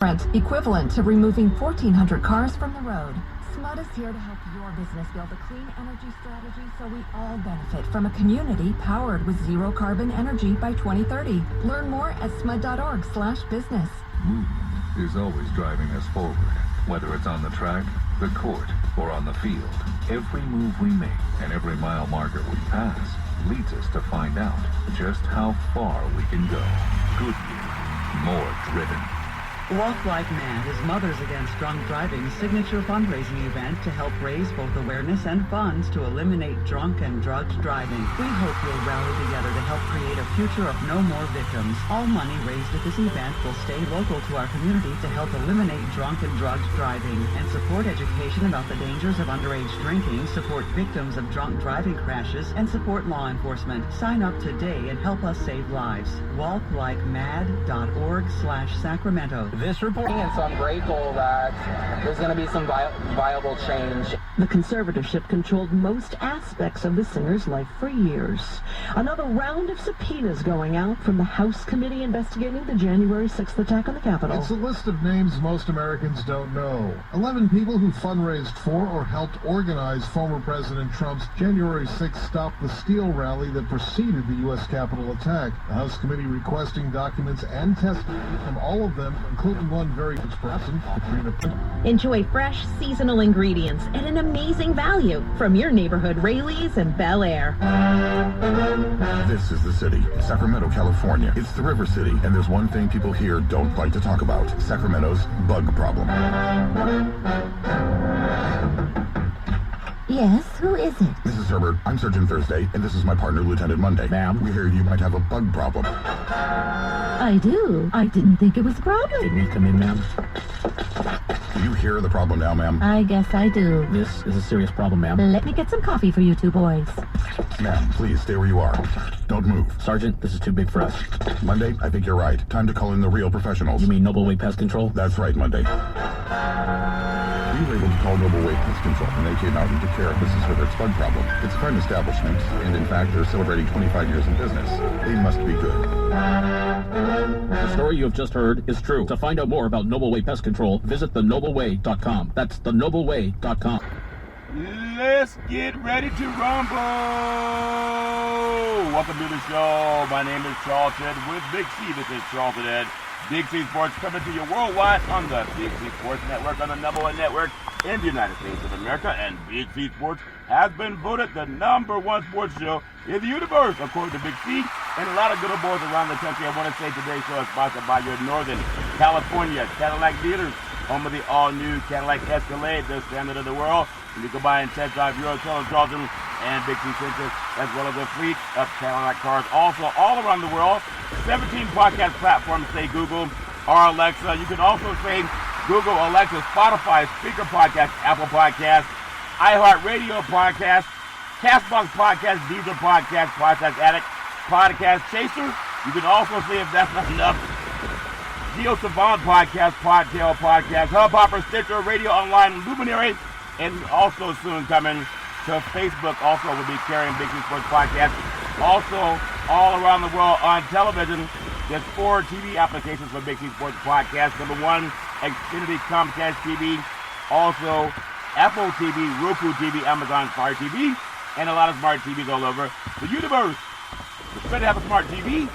equivalent to removing 1,400 cars from the road. SMUD is here to help your business build a clean energy strategy so we all benefit from a community powered with zero carbon energy by 2030. Learn more at smud.org/business. Is always driving us forward, whether it's on the track, the court, or on the field. Every move we make and every mile marker we pass leads us to find out just how far we can go. Goodyear, more driven. Walk Like Mad is Mothers Against Drunk Driving's signature fundraising event to help raise both awareness and funds to eliminate drunk and drugged driving. We hope you'll rally together to help create a future of no more victims. All money raised at this event will stay local to our community to help eliminate drunk and drugged driving and support education about the dangers of underage drinking, support victims of drunk driving crashes, and support law enforcement. Sign up today and help us save lives. walklikemad.org/Sacramento. This report, and so I'm grateful that there's going to be some viable change. The conservatorship controlled most aspects of the singer's life for years. Another round of subpoenas going out from the House committee investigating the January 6th attack on the Capitol. It's a list of names most Americans don't know. 11 people who fundraised for or helped organize former President Trump's January 6th Stop the Steal rally that preceded the U.S. Capitol attack. The House committee requesting documents and testimony from all of them, including one very good person, Katrina. Enjoy fresh, seasonal ingredients at an amazing value from your neighborhood Rayleigh's and Bel Air. This is the city, Sacramento, California. It's the River City, and there's one thing people here don't like to talk about: Sacramento's bug problem. Yes, who is it? Mrs. Herbert, I'm Sergeant Thursday, and this is my partner, Lieutenant Monday. Ma'am? We hear you might have a bug problem. I do. I didn't think it was a problem. Did we come in, ma'am? Do you hear the problem now, ma'am? I guess I do. This is a serious problem, ma'am. Let me get some coffee for you two boys. Ma'am, please stay where you are. Don't move. Sergeant, this is too big for us. Monday, I think you're right. Time to call in the real professionals. You mean Noble Way Pest Control? That's right, Monday. We were able to call Noble Way Pest Control, and they came out and took care of Mrs. Herbert's bug problem. It's a fine establishment, and in fact, they're celebrating 25 years in business. They must be good. The story you have just heard is true. To find out more about Noble Way Pest Control, visit thenobleway.com. That's thenobleway.com. Let's get ready to rumble! Welcome to the show. My name is Charlton with Big C. This is Charlton Ed. Big C Sports coming to you worldwide on the Big C Sports Network, on the #1 network in the United States of America. And Big C Sports has been voted the #1 sports show in the universe, according to Big C, and a lot of good boys around the country. I want to say today's show is sponsored by your Northern California Cadillac dealers, home of the all-new Cadillac Escalade, the standard of the world. You can buy in test drive Euro, Charlton, and Big C Centers, as well as a fleet of Cadillac cars. Also, all around the world, 17 podcast platforms, say Google or Alexa. You can also say Google, Alexa, Spotify, Speaker Podcast, Apple Podcast, iHeartRadio Podcast, Castbox Podcast, Deezer Podcast, Podcast Addict, Podcast Chaser. You can also say, if that's not enough, Geo Savant Podcast, Podtail Podcast, Hubhopper, Stitcher, Radio Online, Luminary, and also soon coming to Facebook. Also, we'll be carrying Big C Sports Podcast. Also, all around the world on television, there's 4 TV applications for Big C Sports Podcast. #1, Xfinity Comcast TV. Also, Apple TV, Roku TV, Amazon Fire TV, and a lot of smart TVs all over the universe. It's better to have a smart TV.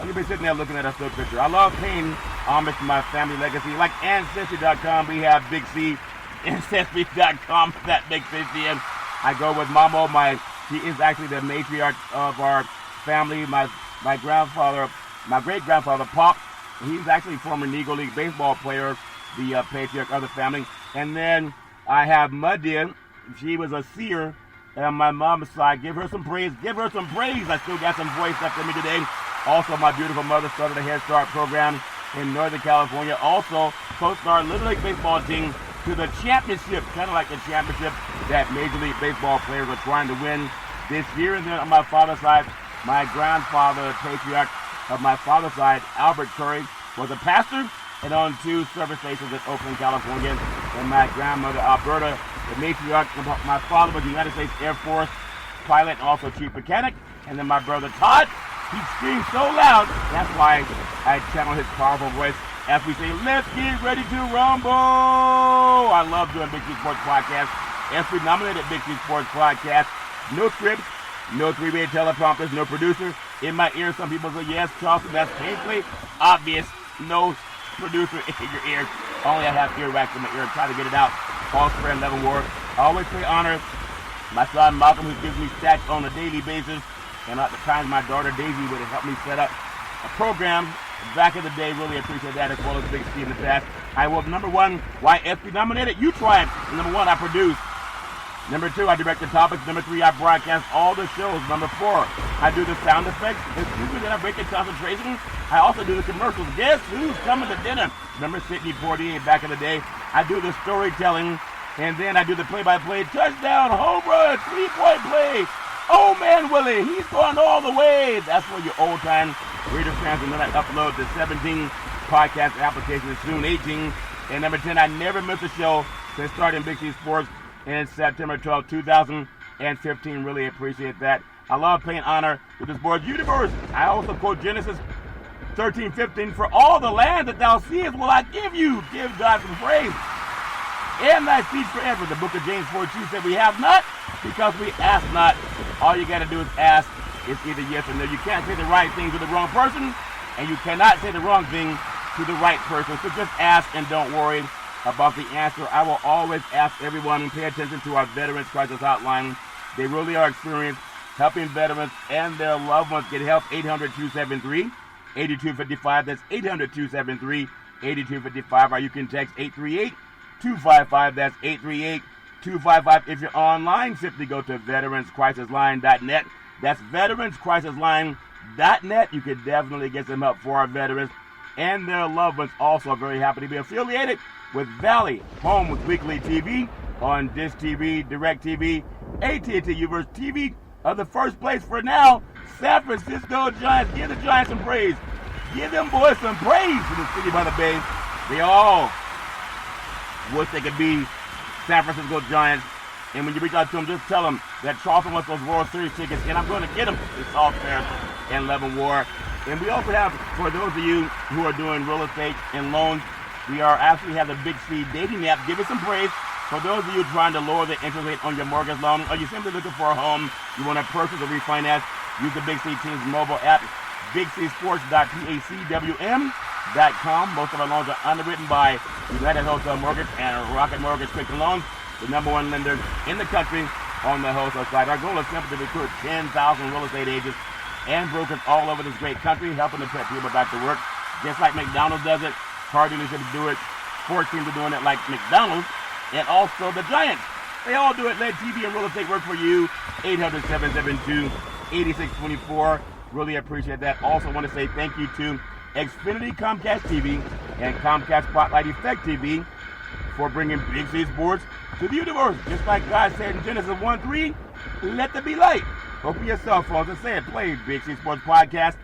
You'll be sitting there looking at a still picture. I love paying homage to my family legacy. Like Ancestry.com, we have Big C. Ancestry.com, that makes sense. And I go with Mamo. She is actually the matriarch of our family. My grandfather, my great-grandfather, Pop, he's actually a former Negro League baseball player, the patriarch of the family. And then I have Muddy. She was a seer. And on my mom's side, give her some praise. Give her some praise. I still got some voice left in me today. Also, my beautiful mother started a Head Start program in Northern California. Also, co-star Little League baseball team to the championship, kind of like the championship that Major League Baseball players are trying to win this year. And then on my father's side, my grandfather, patriarch of my father's side, Albert Curry, was a pastor and owned 2 service stations in Oakland, California. And my grandmother, Alberta, the matriarch of my father was United States Air Force pilot and also chief mechanic. And then my brother, Todd, he screams so loud, that's why I channel his powerful voice as we say, let's get ready to rumble. I love doing Big C Sports Podcast. Espy nominated Big C Sports Podcast. No scripts, no three-way teleprompters, no producer. In my ear, some people say, yes, Charleston, that's painfully obvious. No producer in your ears. Only I have earwax in my ear. Try to get it out. All square and level war. I always pay honor. My son Malcolm, who gives me stats on a daily basis. And at the time, my daughter Daisy would have helped me set up a program back in the day. Really appreciate that, as well as Big C in the past. I was number one. Why Espy nominated? You try it. Number one, I produce. Number two, I direct the topics. Number three, I broadcast all the shows. Number four, I do the sound effects. Excuse me, then I break the concentration. I also do the commercials. Guess who's coming to dinner? Remember Sidney Poitier back in the day? I do the storytelling, and then I do the play-by-play. Touchdown, home run, three-point play. Oh, man, Willie, he's going all the way. That's for your old-time Raider fans. And then I upload the 17 podcast applications, soon 18. And number 10, I never miss a show since starting Big C Sports in September 12, 2015. Really appreciate that. I love paying honor to this board's universe. I also quote Genesis 13:15, for all the land that thou seest will I give you. Give God some praise. And thy seed forever. The book of James 4:2 said we have not because we ask not. All you got to do is ask. It's either yes or no. You can't say the right thing to the wrong person, and you cannot say the wrong thing to the right person. So just ask and don't worry about the answer. I will always ask everyone and pay attention to our Veterans Crisis Hotline. They really are experienced helping veterans and their loved ones get help. 800-273-8255. That's 800-273-8255. Or you can text 838-255. That's 838-255. If you're online, simply go to veteranscrisisline.net. That's veteranscrisisline.net. You can definitely get some help for our veterans and their loved ones. Also very happy to be affiliated with Valley, home with weekly TV on Dish TV, Direct TV, AT&T Uverse TV are the first place for now. San Francisco Giants, give the Giants some praise. Give them boys some praise for the city by the bay. They all wish they could be San Francisco Giants. And when you reach out to them, just tell them that Charleston wants those World Series tickets, and I'm going to get them. It's all fair and level war. And we also have, for those of you who are doing real estate and loans, we are actually have the Big C dating app. Give it some praise. For those of you trying to lower the interest rate on your mortgage loan, or you're simply looking for a home, you want to purchase or refinance, use the Big C team's mobile app, bigcsports.pacwm.com. Most of our loans are underwritten by United Wholesale Mortgage and Rocket Mortgage Quick Loans, the number one lender in the country on the wholesale side. Our goal is simply to recruit 10,000 real estate agents and brokers all over this great country, helping to put people back to work, just like McDonald's does it. Car dealerships do it. Sports teams are doing it like McDonald's, and also the Giants. They all do it. Let TV and real estate work for you. 800-772-8624. Really appreciate that. Also want to say thank you to Xfinity Comcast TV and Comcast Spotlight Effect TV for bringing Big C Sports to the universe. Just like God said in Genesis 1:3, let there be light. Open your cell phones and say it. Play Big C Sports Podcast.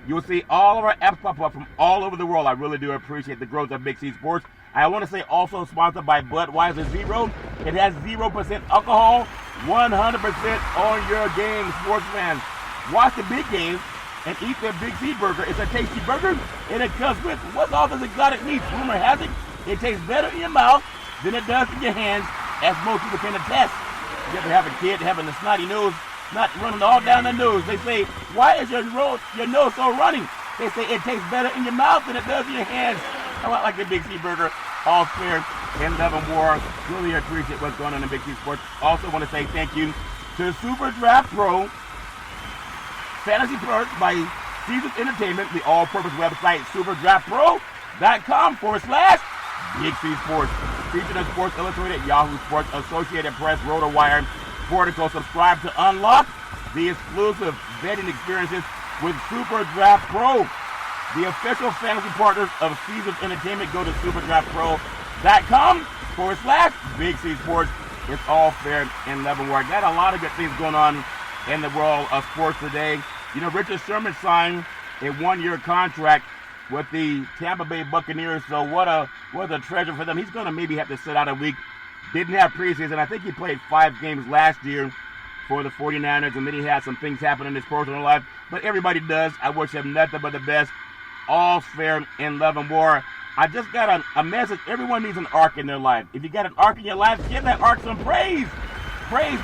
You will see all of our apps pop up from all over the world. I really do appreciate the growth of Big C Sports. I want to say also sponsored by Budweiser Zero. It has 0% alcohol, 100% on your game, sports fans. Watch the big games and eat their Big C burger. It's a tasty burger, and it comes with what's all this exotic meat. Rumor has it tastes better in your mouth than it does in your hands, as most people can attest. You ever have a kid having a snotty nose, not running all down their nose? They say, why is your nose so running? They say it tastes better in your mouth than it does in your hands. I like the Big C burger. All fair and love and war. Really appreciate what's going on in Big C Sports. Also want to say thank you to Super Draft Pro, Fantasy Perks by Caesars Entertainment, the all-purpose website, superdraftpro.com/Big C Sports. Featured in Sports Illustrated, Yahoo Sports, Associated Press, RotoWire, Portico. Subscribe to unlock the exclusive betting experiences with Super Draft Pro. The official fantasy partners of Caesars Entertainment. Go to superdraftpro.com/Big C Sports. It's all fair and level war. Got a lot of good things going on in the world of sports today. You know, Richard Sherman signed a one-year contract with the Tampa Bay Buccaneers, so what a treasure for them. He's going to maybe have to sit out a week. Didn't have preseason. I think he played 5 games last year for the 49ers, and then he had some things happen in his personal life. But everybody does. I wish him nothing but the best. All fair in love and war. I just got a message. Everyone needs an ark in their life. If you got an ark in your life, give that ark some praise. Praise.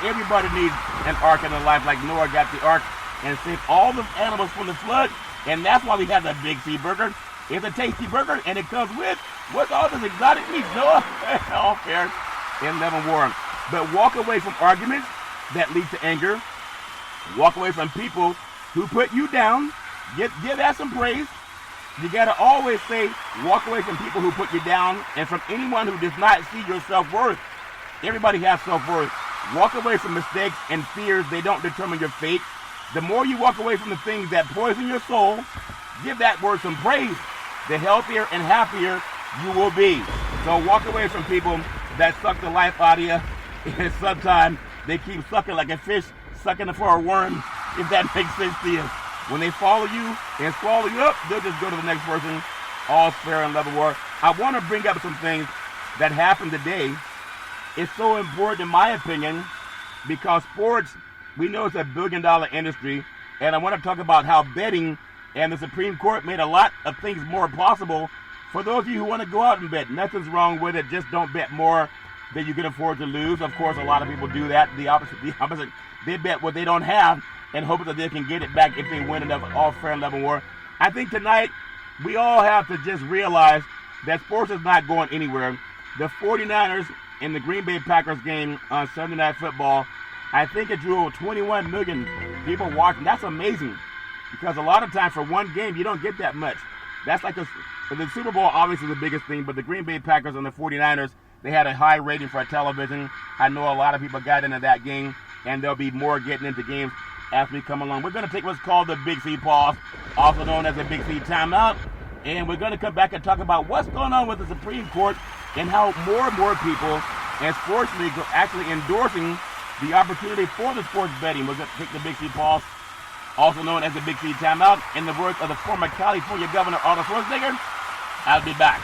Everybody needs an ark in their life, like Noah got the ark and saved all the animals from the flood. And that's why we have the Big C burger. It's a tasty burger, and it comes with, what's all this exotic meat, Noah? All fair and level warm. But walk away from arguments that lead to anger. Walk away from people who put you down. Give that some praise. You got to always say, walk away from people who put you down and from anyone who does not see your self-worth. Everybody has self-worth. Walk away from mistakes and fears. They don't determine your fate. The more you walk away from the things that poison your soul, give that word some praise. The healthier and happier you will be. So walk away from people that suck the life out of you. And sometimes they keep sucking like a fish sucking for a worm, if that makes sense to you. When they follow you and swallow you up, they'll just go to the next person. All fair and level war. I want to bring up some things that happened today. It's so important, in my opinion, because sports, we know it's a billion-dollar industry, and I want to talk about how betting and the Supreme Court made a lot of things more possible for those of you who want to go out and bet. Nothing's wrong with it. Just don't bet more than you can afford to lose. Of course, a lot of people do that. The opposite. They bet what they don't have and hope that they can get it back if they win enough. All fair and level war. I think tonight we all have to just realize that sports is not going anywhere. The 49ers in the Green Bay Packers game on Sunday Night Football, I think it drew 21 million people watching. That's amazing, because a lot of times for one game you don't get that much. That's like the Super Bowl obviously is the biggest thing, but the Green Bay Packers and the 49ers, they had a high rating for television. I know a lot of people got into that game, and there'll be more getting into games as we come along. We're going to take what's called the Big C pause, also known as the Big C timeout, and we're going to come back and talk about what's going on with the Supreme Court and how more and more people and sports leagues are actually endorsing the opportunity for the sports betting. We're going to take the Big C pause, also known as the Big C timeout, in the words of the former California Governor Arnold Schwarzenegger. I'll be back.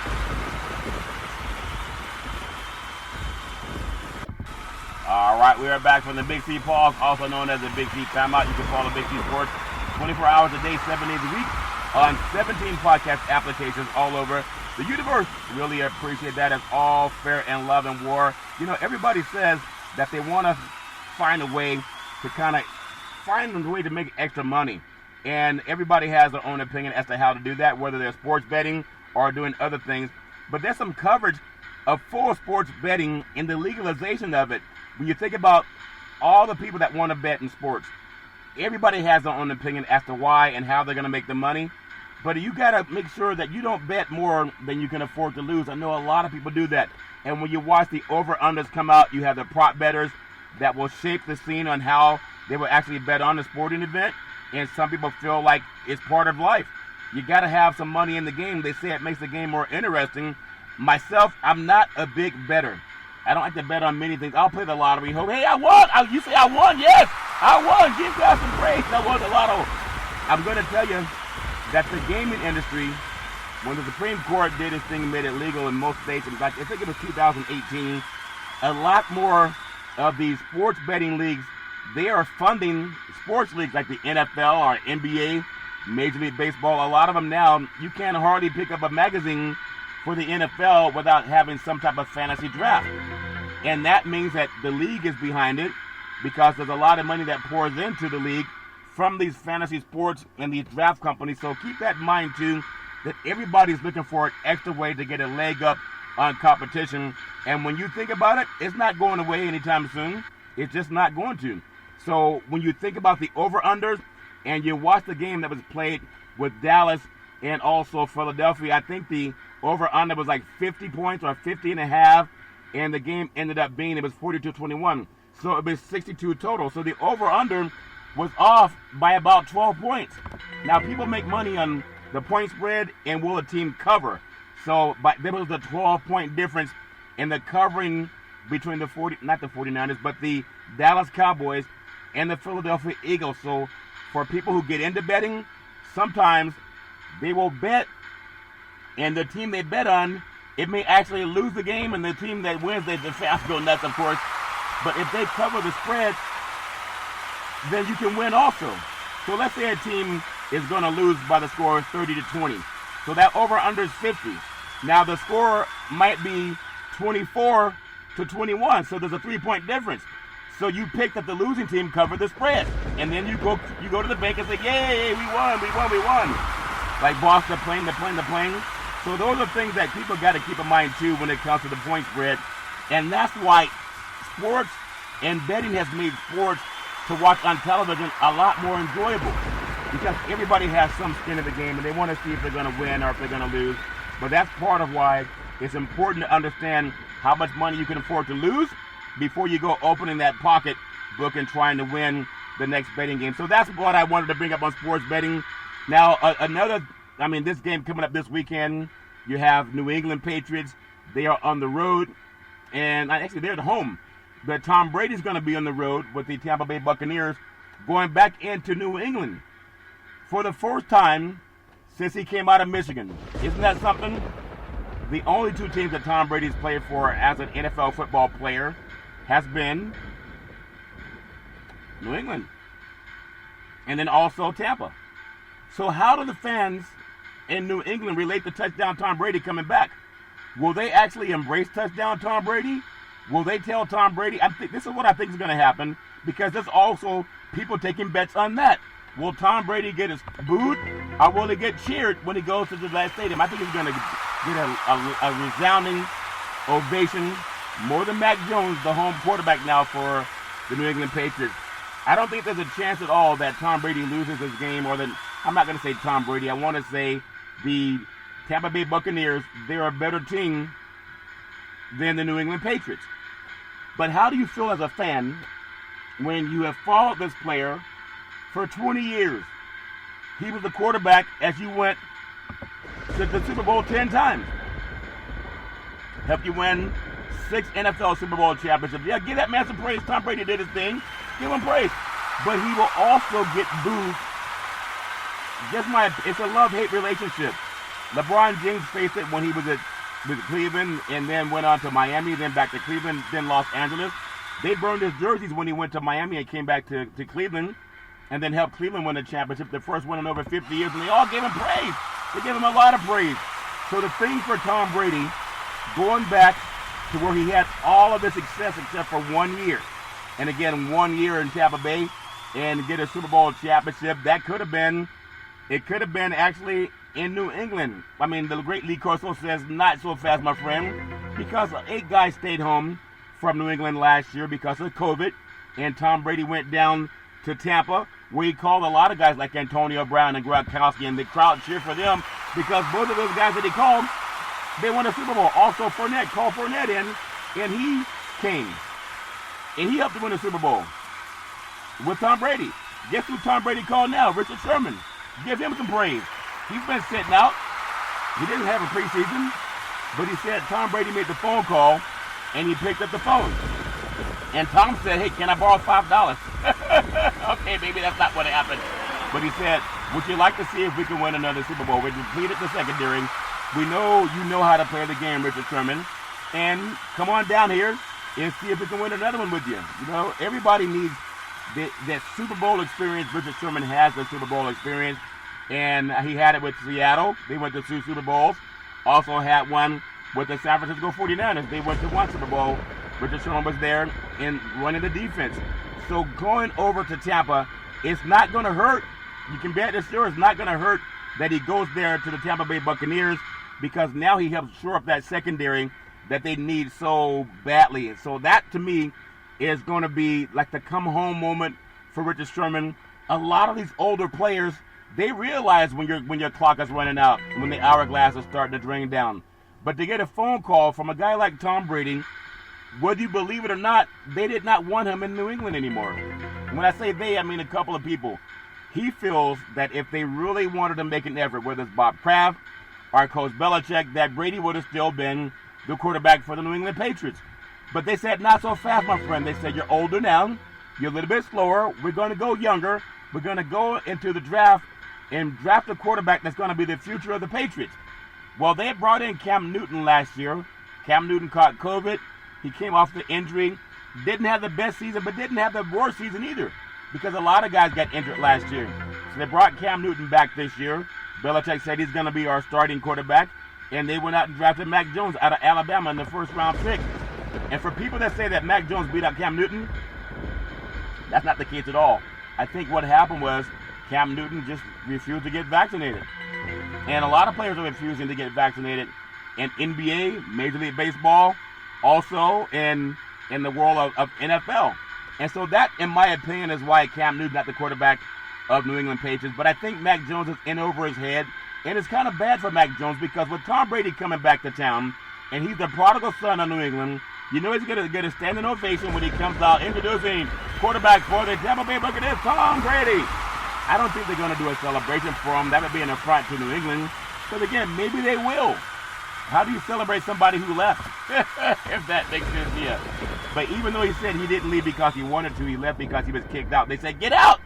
All right, we are back from the Big C pause, also known as the Big C timeout. You can follow Big C Sports 24 hours a day, 7 days a week on 17 podcast applications all over the universe. Really appreciate that. It's all fair and love and war. You know, everybody says that they want to find a way to kind of find a way to make extra money. And everybody has their own opinion as to how to do that, whether they're sports betting or doing other things. But there's some coverage of full sports betting and the legalization of it. When you think about all the people that want to bet in sports, everybody has their own opinion as to why and how they're going to make the money. But you got to make sure that you don't bet more than you can afford to lose. I know a lot of people do that. And when you watch the over-unders come out, you have the prop bettors that will shape the scene on how they will actually bet on the sporting event. And some people feel like it's part of life. You got to have some money in the game. They say it makes the game more interesting. Myself, I'm not a big bettor. I don't like to bet on many things. I'll play the lottery. Hope, hey, I won. You say I won? Yes, I won. Give God some praise. I won the lotto. I'm going to tell you that the gaming industry, when the Supreme Court did its thing and made it legal in most states, in fact, I think it was 2018, a lot more of these sports betting leagues, they are funding sports leagues like the NFL or NBA, Major League Baseball. A lot of them now, you can't hardly pick up a magazine for the NFL without having some type of fantasy draft. And that means that the league is behind it, because there's a lot of money that pours into the league from these fantasy sports and these draft companies. So keep that in mind too, that everybody's looking for an extra way to get a leg up on competition. And when you think about it, it's not going away anytime soon. It's just not going to. So when you think about the over-unders and you watch the game that was played with Dallas and also Philadelphia, I think the over-under was like 50 points or 50 and a half, and the game ended up being, it was 42-21. So it was 62 total. So the over-under was off by about 12 points. Now, people make money on the point spread and will a team cover. So there was a 12-point difference in the covering between the 49ers, but the Dallas Cowboys and the Philadelphia Eagles. So for people who get into betting, sometimes they will bet, and the team they bet on, it may actually lose the game, and the team that wins, they just have to go nuts, of course. But if they cover the spread, then you can win also. So let's say a team is going to lose by the score of 30-20. So that over-under is 50. Now the score might be 24-21, so there's a 3-point difference. So you pick that the losing team covered the spread, and then you go to the bank and say, "Yay, we won! Like Boston playing. So those are things that people got to keep in mind too when it comes to the point spread, and that's why sports and betting has made sports to watch on television a lot more enjoyable, because everybody has some skin in the game and they want to see if they're going to win or if they're going to lose. But that's part of why it's important to understand how much money you can afford to lose before you go opening that pocket book and trying to win the next betting game. So that's what I wanted to bring up on sports betting. Now, this game coming up this weekend, you have New England Patriots. They are on the road, and actually they're at home. But Tom Brady's going to be on the road with the Tampa Bay Buccaneers, going back into New England for the first time since he came out of Michigan. Isn't that something? The only two teams that Tom Brady's played for as an NFL football player has been New England and then also Tampa. So how do the fans in New England relate to touchdown Tom Brady coming back? Will they actually embrace touchdown Tom Brady? Will they tell Tom Brady? This is what I think is going to happen, because there's also people taking bets on that. Will Tom Brady get his booed, or will he get cheered when he goes to the last stadium? I think he's going to get a resounding ovation, more than Mac Jones, the home quarterback now for the New England Patriots. I don't think there's a chance at all that Tom Brady loses his game, or that, I'm not going to say Tom Brady, I want to say the Tampa Bay Buccaneers. They're a better team than the New England Patriots. But how do you feel as a fan when you have followed this player for 20 years? He was the quarterback as you went to the Super Bowl 10 times. Helped you win 6 NFL Super Bowl championships. Yeah, give that man some praise. Tom Brady did his thing. Give him praise. But he will also get booed. It's a love-hate relationship. LeBron James faced it when he was with Cleveland, and then went on to Miami, then back to Cleveland, then Los Angeles. They burned his jerseys when he went to Miami and came back to Cleveland, and then helped Cleveland win the championship, the first one in over 50 years, and they all gave him praise. They gave him a lot of praise. So the thing for Tom Brady, going back to where he had all of his success except for 1 year, and again 1 year in Tampa Bay, and get a Super Bowl championship, it could have been actually in New England. I mean, the great Lee Corso says, not so fast, my friend, because 8 guys stayed home from New England last year because of COVID, and Tom Brady went down to Tampa, where he called a lot of guys like Antonio Brown and Gronkowski, and the crowd cheered for them because both of those guys that he called, they won a Super Bowl. Also, Fournette called Fournette in, and he came, and he helped to win the Super Bowl with Tom Brady. Guess who Tom Brady called now? Richard Sherman. Give him some praise. He's been sitting out. He didn't have a preseason, but he said Tom Brady made the phone call, and he picked up the phone. And Tom said, "Hey, can I borrow $5? Okay, maybe that's not what happened. But he said, "Would you like to see if we can win another Super Bowl? We depleted the secondary. We know you know how to play the game, Richard Sherman. And come on down here and see if we can win another one with you." You know, everybody needs that Super Bowl experience. Richard Sherman has the Super Bowl experience. And he had it with Seattle. They went to 2 Super Bowls. Also had one with the San Francisco 49ers. They went to 1 Super Bowl. Richard Sherman was there in running the defense. So going over to Tampa, it's not going to hurt. You can bet this sure it's not going to hurt that he goes there to the Tampa Bay Buccaneers, because now he helps shore up that secondary that they need so badly. And so that, to me, is going to be like the come-home moment for Richard Sherman. A lot of these older players, they realize when your clock is running out, when the hourglass is starting to drain down. But to get a phone call from a guy like Tom Brady, whether you believe it or not, they did not want him in New England anymore. When I say they, I mean a couple of people. He feels that if they really wanted to make an effort, whether it's Bob Kraft or Coach Belichick, that Brady would have still been the quarterback for the New England Patriots. But they said, not so fast, my friend. They said, you're older now. You're a little bit slower. We're going to go younger. We're going to go into the draft and draft a quarterback that's going to be the future of the Patriots. Well, they brought in Cam Newton last year. Cam Newton caught COVID. He came off the injury. Didn't have the best season, but didn't have the worst season either, because a lot of guys got injured last year. So they brought Cam Newton back this year. Belichick said he's going to be our starting quarterback. and they went out and drafted Mac Jones out of Alabama in the first-round pick. And for people that say that Mac Jones beat out Cam Newton, that's not the case at all. I think what happened was Cam Newton just refused to get vaccinated. And a lot of players are refusing to get vaccinated in NBA, Major League Baseball, also in the world of NFL. And so that, in my opinion, is why Cam Newton's not the quarterback of New England Patriots. But I think Mac Jones is in over his head. And it's kind of bad for Mac Jones because with Tom Brady coming back to town, and he's the prodigal son of New England, you know he's going to get a standing ovation when he comes out introducing quarterback for the Tampa Bay Buccaneers, Tom Brady. I don't think they're going to do a celebration for him. That would be an affront to New England. But again, maybe they will. How do you celebrate somebody who left? If that makes sense to you. But even though he said he didn't leave because he wanted to, he left because he was kicked out. They said, get out!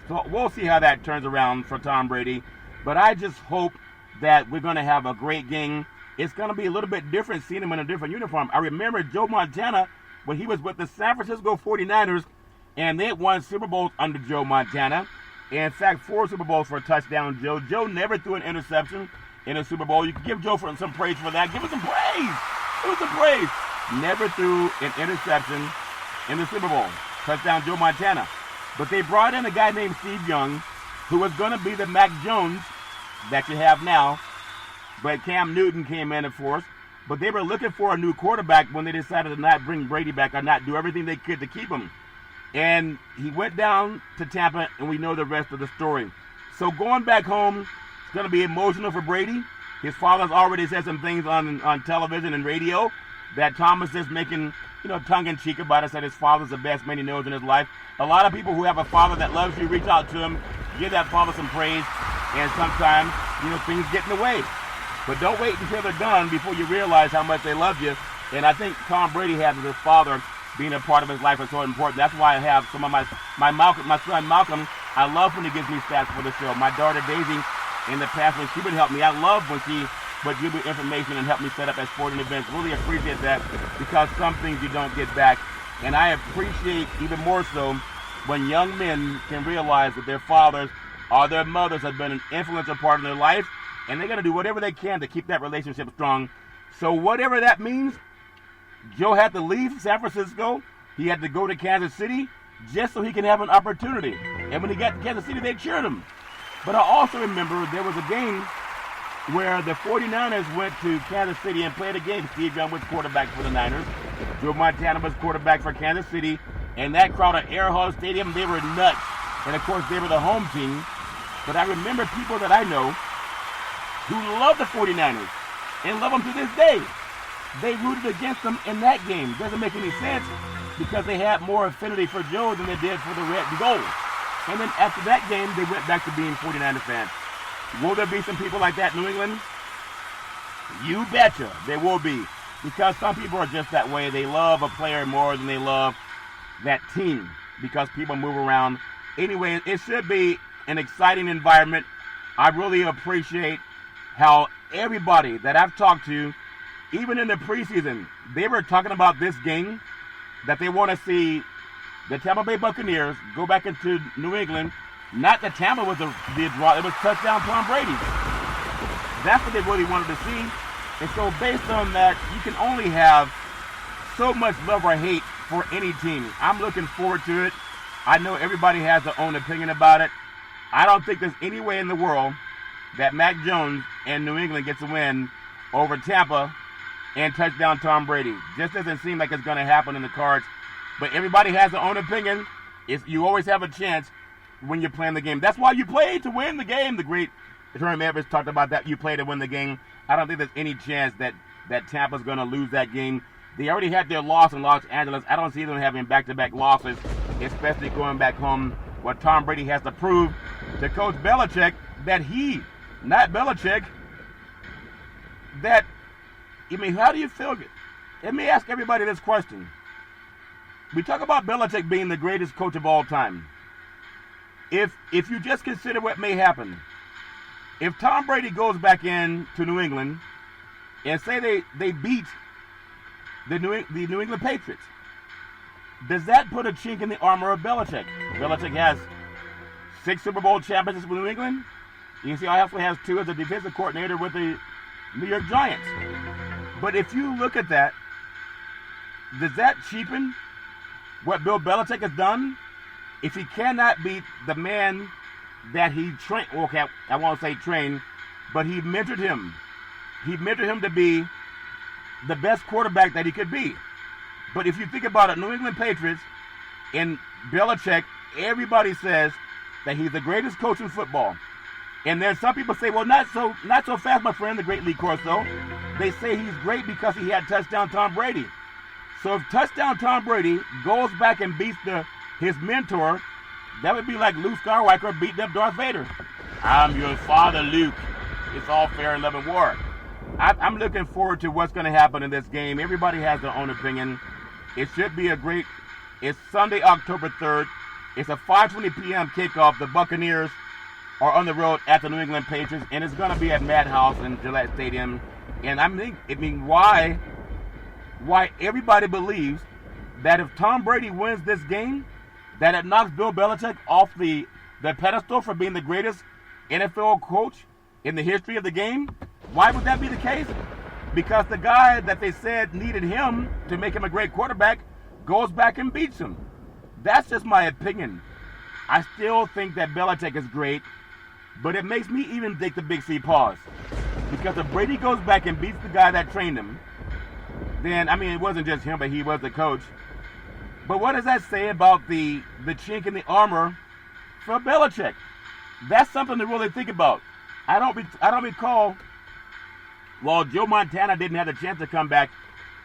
So we'll see how that turns around for Tom Brady. But I just hope that we're going to have a great game. It's going to be a little bit different seeing him in a different uniform. I remember Joe Montana when he was with the San Francisco 49ers, and they had won Super Bowls under Joe Montana. In fact, 4 Super Bowls for a touchdown, Joe. Joe never threw an interception in a Super Bowl. You can give Joe some praise for that. Give him some praise. Give him some praise. Never threw an interception in the Super Bowl. Touchdown, Joe Montana. But they brought in a guy named Steve Young, who was going to be the Mac Jones that you have now. But Cam Newton came in, of course. But they were looking for a new quarterback when they decided to not bring Brady back or not do everything they could to keep him. And he went down to Tampa, and we know the rest of the story. So going back home, it's going to be emotional for Brady. His father's already said some things on television and radio that Thomas is making, tongue-in-cheek about it, said his father's the best man he knows in his life. A lot of people who have a father that loves you, reach out to him, give that father some praise, and sometimes, things get in the way. But don't wait until they're done before you realize how much they love you. And I think Tom Brady has his father being a part of his life is so important. That's why I have some of my son Malcolm. I love when he gives me stats for the show. My daughter Daisy, in the past when she would help me, I love when she would give me information and help me set up at sporting events. Really appreciate that because some things you don't get back. And I appreciate even more so when young men can realize that their fathers or their mothers have been an influential part of their life, and they're going to do whatever they can to keep that relationship strong. So whatever that means, Joe had to leave San Francisco. He had to go to Kansas City just so he can have an opportunity. And when he got to Kansas City, they cheered him. But I also remember there was a game where the 49ers went to Kansas City and played a game. Steve Young was quarterback for the Niners. Joe Montana was quarterback for Kansas City. And that crowd at Arrowhead Stadium, they were nuts. And, of course, they were the home team. But I remember people that I know who love the 49ers and love them to this day. They rooted against them in that game. Doesn't make any sense because they had more affinity for Joe than they did for the red and gold. And then after that game, they went back to being 49er fans. Will there be some people like that in New England? You betcha there will be. Because some people are just that way. They love a player more than they love that team because people move around. Anyway, it should be an exciting environment. I really appreciate how everybody that I've talked to, even in the preseason, they were talking about this game, that they want to see the Tampa Bay Buccaneers go back into New England. Not that Tampa was the draw, it was touchdown Tom Brady. That's what they really wanted to see. And so based on that, you can only have so much love or hate for any team. I'm looking forward to it. I know everybody has their own opinion about it. I don't think there's any way in the world that Mac Jones and New England gets a win over Tampa and touchdown Tom Brady. Just doesn't seem like it's going to happen in the cards. But everybody has their own opinion. You always have a chance when you're playing the game. That's why you play to win the game. The great Herm Edwards talked about that. You play to win the game. I don't think there's any chance that Tampa's going to lose that game. They already had their loss in Los Angeles. I don't see them having back-to-back losses, especially going back home. What Tom Brady has to prove to Coach Belichick that he, not Belichick, how do you feel? Let me ask everybody this question. We talk about Belichick being the greatest coach of all time. If you just consider what may happen, if Tom Brady goes back in to New England and say they beat the New England Patriots, does that put a chink in the armor of Belichick? Belichick has 6 Super Bowl championships with New England. You see, he also has 2 as a defensive coordinator with the New York Giants. But if you look at that, does that cheapen what Bill Belichick has done? If he cannot beat the man that he trained, okay, I won't say trained, but he mentored him. He mentored him to be the best quarterback that he could be. But if you think about it, New England Patriots and Belichick, everybody says that he's the greatest coach in football. And there's some people say, well, not so fast, my friend, the great Lee Corso. They say he's great because he had touchdown Tom Brady. So if touchdown Tom Brady goes back and beats his mentor, that would be like Luke Skywalker beating up Darth Vader. I'm your father, Luke. It's all fair in love and war. I'm looking forward to what's going to happen in this game. Everybody has their own opinion. It should be it's Sunday, October 3rd. It's a 5:20 p.m. kickoff. The Buccaneers are on the road at the New England Patriots, and it's going to be at Madhouse in Gillette Stadium. And why everybody believes that if Tom Brady wins this game, that it knocks Bill Belichick off the pedestal for being the greatest NFL coach in the history of the game. Why would that be the case? Because the guy that they said needed him to make him a great quarterback goes back and beats him. That's just my opinion. I still think that Belichick is great, but it makes me even take the Big C pause. Because if Brady goes back and beats the guy that trained him, then, it wasn't just him, but he was the coach. But what does that say about the chink in the armor for Belichick? That's something to really think about. I don't recall, well, Joe Montana didn't have the chance to come back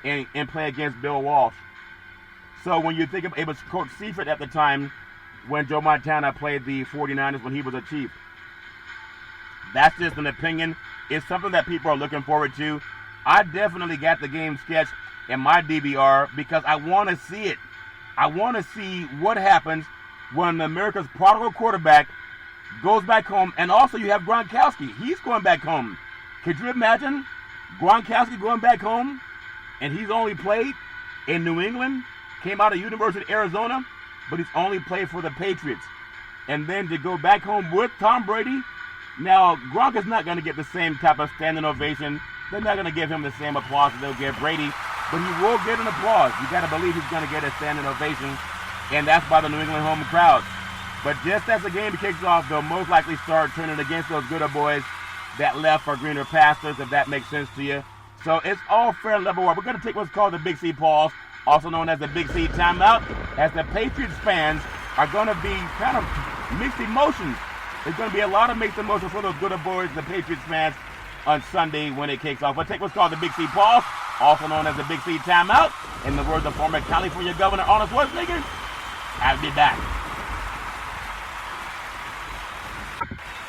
and play against Bill Walsh. So when you think of it was Coach Seifert at the time when Joe Montana played the 49ers when he was a Chief. That's just an opinion. It's something that people are looking forward to. I definitely got the game sketched in my DVR because I want to see it. I want to see what happens when America's prodigal quarterback goes back home. And also you have Gronkowski. He's going back home. Could you imagine Gronkowski going back home and he's only played in New England, came out of University of Arizona, but he's only played for the Patriots. And then to go back home with Tom Brady. Now, Gronk is not going to get the same type of standing ovation. They're not going to give him the same applause that they'll give Brady, but he will get an applause. You got to believe he's going to get a standing ovation, and that's by the New England home crowd. But just as the game kicks off, they'll most likely start turning against those good old boys that left for greener pastures, if that makes sense to you. So it's all fair and level war. We're going to take what's called the Big C pause, also known as the Big C timeout, as the Patriots fans are going to be kind of mixed emotions. There's going to be a lot of mixed emotions for those good old boys, the Patriots fans, on Sunday when it kicks off. We'll take what's called the Big C pause, also known as the Big C timeout. In the words of former California Governor Arnold Schwarzenegger, I'll be back.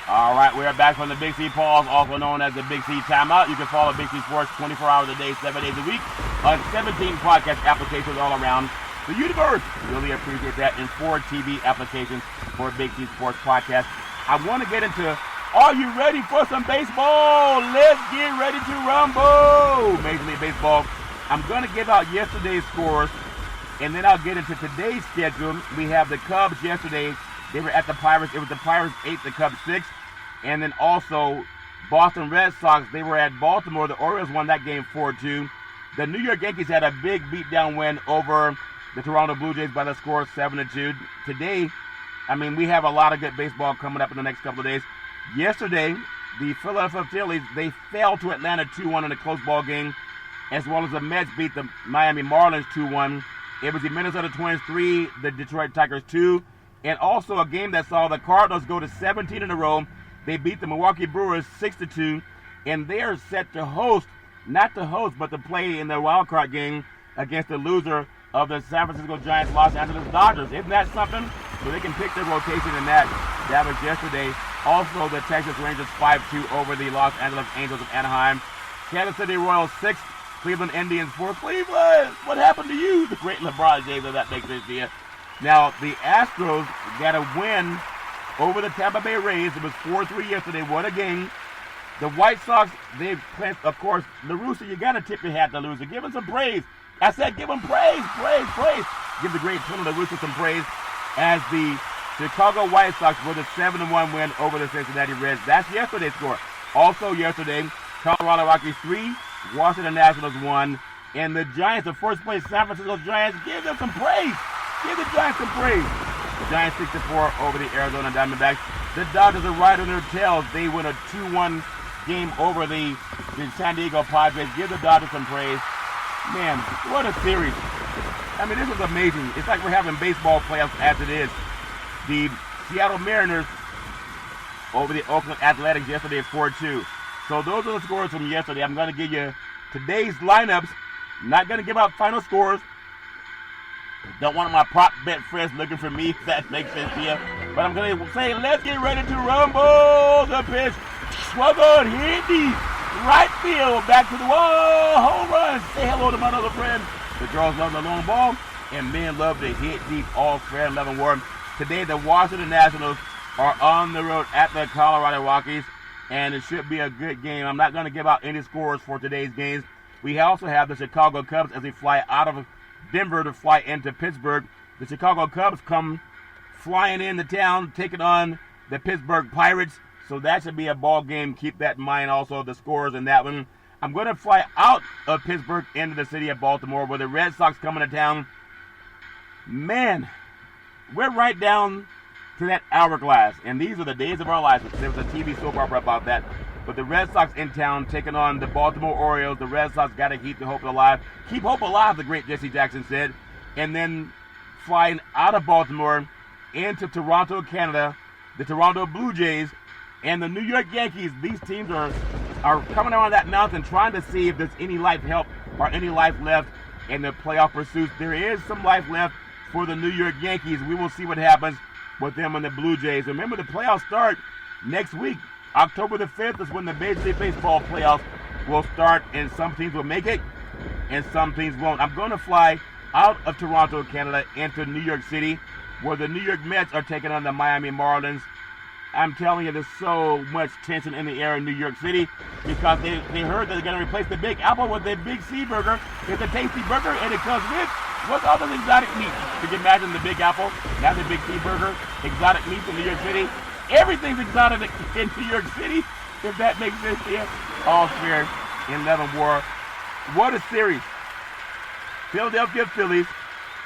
All right, we're back from the Big C pause, also known as the Big C timeout. You can follow Big C Sports 24 hours a day, 7 days a week on 17 podcast applications all around the universe. Really appreciate that. And 4 TV applications for Big C Sports Podcast. I want to get into, are you ready for some baseball? Let's get ready to rumble. Major League Baseball. I'm going to give out yesterday's scores, and then I'll get into today's schedule. We have the Cubs yesterday. They were at the Pirates. It was the Pirates 8, the Cubs 6. And then also Boston Red Sox, they were at Baltimore. The Orioles won that game 4-2. The New York Yankees had a big beatdown win over the Toronto Blue Jays by the score 7-2. Today, we have a lot of good baseball coming up in the next couple of days. Yesterday, the Philadelphia Phillies, they fell to Atlanta 2-1 in a close ball game, as well as the Mets beat the Miami Marlins 2-1. It was the Minnesota Twins 3, the Detroit Tigers 2, and also a game that saw the Cardinals go to 17 in a row. They beat the Milwaukee Brewers 6-2, and they are set to host, not to host, but to play in the wild card game against the loser of the San Francisco Giants, Los Angeles Dodgers. Isn't that something? So they can pick their rotation in that. That was yesterday. Also, the Texas Rangers 5-2 over the Los Angeles Angels of Anaheim. Kansas City Royals 6, Cleveland Indians 4. Cleveland, what happened to you? The great LeBron James, if that makes sense to you. Now, the Astros got a win over the Tampa Bay Rays. It was 4-3 yesterday. What a game. The White Sox, they played, of course, LaRussa, you got to tip your hat to loser. Give him some praise. I said give him praise, praise, praise. Give the great Tony LaRussa some praise as the Chicago White Sox with a 7-1 win over the Cincinnati Reds. That's yesterday's score. Also yesterday, Colorado Rockies 3, Washington Nationals 1, and the Giants, the first place San Francisco Giants, give them some praise. Give the Giants some praise. The Giants 6-4 over the Arizona Diamondbacks. The Dodgers are right on their tails. They win a 2-1 game over the San Diego Padres. Give the Dodgers some praise. Man, what a series. I mean, this is amazing. It's like we're having baseball playoffs as it is. The Seattle Mariners over the Oakland Athletics yesterday 4-2. So those are the scores from yesterday. I'm going to give you today's lineups. Not going to give out final scores. Don't want my prop bet friends looking for me, if that makes sense to you. But I'm going to say, let's get ready to rumble. The pitch. Swung on, hit deep. Right field, back to the wall. Home run. Say hello to my other friend. The girls love the long ball, and men love to hit deep all fair and level warm. Today, the Washington Nationals are on the road at the Colorado Rockies, and it should be a good game. I'm not going to give out any scores for today's games. We also have the Chicago Cubs as they fly out of Denver to fly into Pittsburgh. The Chicago Cubs come flying into town, taking on the Pittsburgh Pirates. So that should be a ball game. Keep that in mind also, the scores in that one. I'm going to fly out of Pittsburgh into the city of Baltimore where the Red Sox come into town. Man, we're right down to that hourglass. And these are the days of our lives. There was a TV soap opera about that. But the Red Sox in town taking on the Baltimore Orioles. The Red Sox got to keep the hope alive. Keep hope alive, the great Jesse Jackson said. And then flying out of Baltimore into Toronto, Canada, the Toronto Blue Jays and the New York Yankees. These teams are coming around that mountain trying to see if there's any life help or any life left in the playoff pursuits. There is some life left for the New York Yankees. We will see what happens with them and the Blue Jays. Remember, the playoffs start next week. October the 5th is when the Major League Baseball playoffs will start, and some teams will make it and some teams won't. I'm going to fly out of Toronto, Canada, into New York City, where the New York Mets are taking on the Miami Marlins. I'm telling you, there's so much tension in the air in New York City because they heard that they're going to replace the Big Apple with the Big C Burger. It's a tasty burger, and it comes with what's all this exotic meat. Could you imagine the Big Apple, now the Big C Burger, exotic meat in New York City? Everything's exotic in New York City, if that makes sense to you. All fair in love and war. What a series. Philadelphia Phillies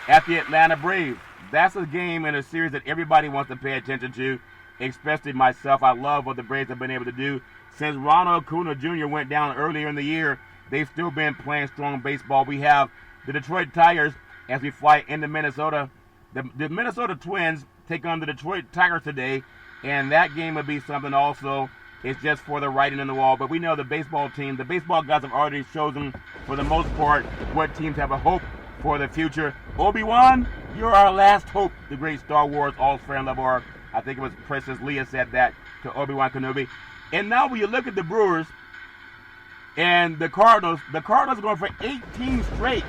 at the Atlanta Braves. That's a game and a series that everybody wants to pay attention to, especially myself. I love what the Braves have been able to do. Since Ronald Acuna Jr. went down earlier in the year, they've still been playing strong baseball. We have the Detroit Tigers as we fly into Minnesota. The Minnesota Twins take on the Detroit Tigers today, and that game would be something also. It's just for the writing on the wall. But we know the baseball team, the baseball guys have already chosen, for the most part, what teams have a hope for the future. Obi-Wan, you're our last hope, the great Star Wars all-fair and level. I think it was Princess Leia said that to Obi-Wan Kenobi. And now when you look at the Brewers and the Cardinals are going for 18 straight.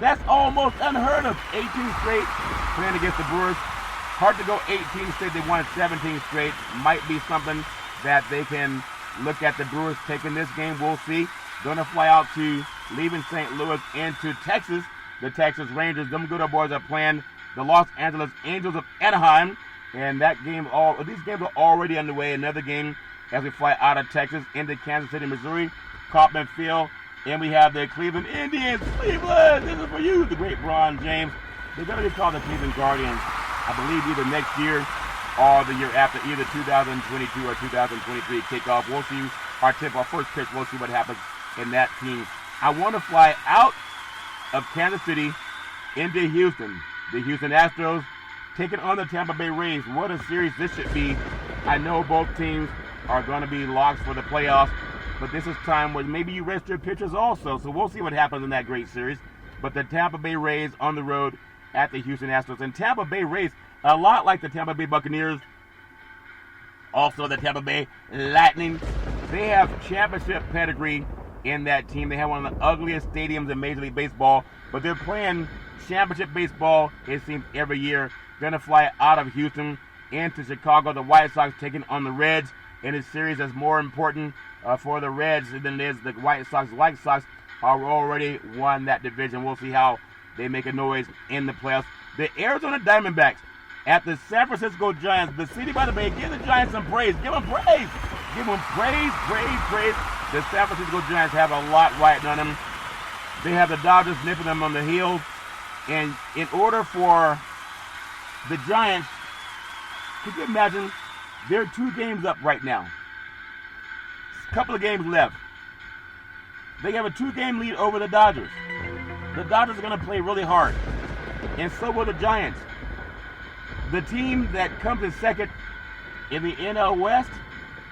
That's almost unheard of. 18 straight playing against the Brewers. Hard to go 18 straight. They won 17 straight. Might be something that they can look at the Brewers taking this game. We'll see. Going to fly out to leaving St. Louis into Texas. The Texas Rangers, them good old boys are playing the Los Angeles Angels of Anaheim. And that game, these games are already underway. Another game as we fly out of Texas into Kansas City, Missouri, Kauffman Field. And we have the Cleveland Indians. Cleveland, this is for you, the great Bron James. They're going to be called the Cleveland Guardians, I believe, either next year or the year after, either 2022 or 2023 kickoff. We'll see our first pitch. We'll see what happens in that team. I want to fly out of Kansas City into Houston. The Houston Astros taking on the Tampa Bay Rays. What a series this should be. I know both teams are going to be locks for the playoffs, but this is time where maybe you rest your pitchers also. So we'll see what happens in that great series. But the Tampa Bay Rays on the road at the Houston Astros. And Tampa Bay Rays, a lot like the Tampa Bay Buccaneers, also the Tampa Bay Lightning. They have championship pedigree in that team. They have one of the ugliest stadiums in Major League Baseball, but they're playing championship baseball, it seems, every year. Going to fly out of Houston into Chicago. The White Sox taking on the Reds in a series that's more important for the Reds than it is the White Sox. White Sox are already won that division. We'll see how they make a noise in the playoffs. The Arizona Diamondbacks at the San Francisco Giants. The city by the bay. Give the Giants some praise. Give them praise. Give them praise, praise, praise. The San Francisco Giants have a lot riding on them. They have the Dodgers nipping them on the heels. And in order for the Giants, could you imagine, they're 2 games up right now. A couple of games left. They have a 2-game lead over the Dodgers. The Dodgers are going to play really hard. And so will the Giants. The team that comes in second in the NL West,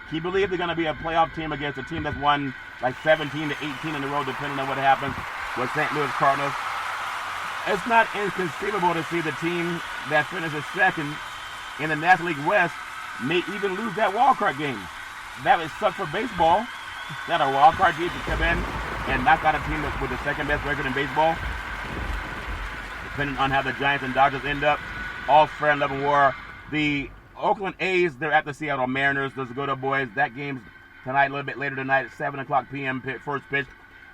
can you believe they're going to be a playoff team against a team that's won like 17 to 18 in a row, depending on what happens with St. Louis Cardinals? It's not inconceivable to see the team that finishes second in the National League West may even lose that wild card game. That would suck for baseball. That a wild card team to come in and knock out a team with the second best record in baseball. Depending on how the Giants and Dodgers end up, all fair and level war. The Oakland A's, they're at the Seattle Mariners. Those go to boys. That game's tonight, a little bit later tonight at 7 o'clock p.m. First pitch.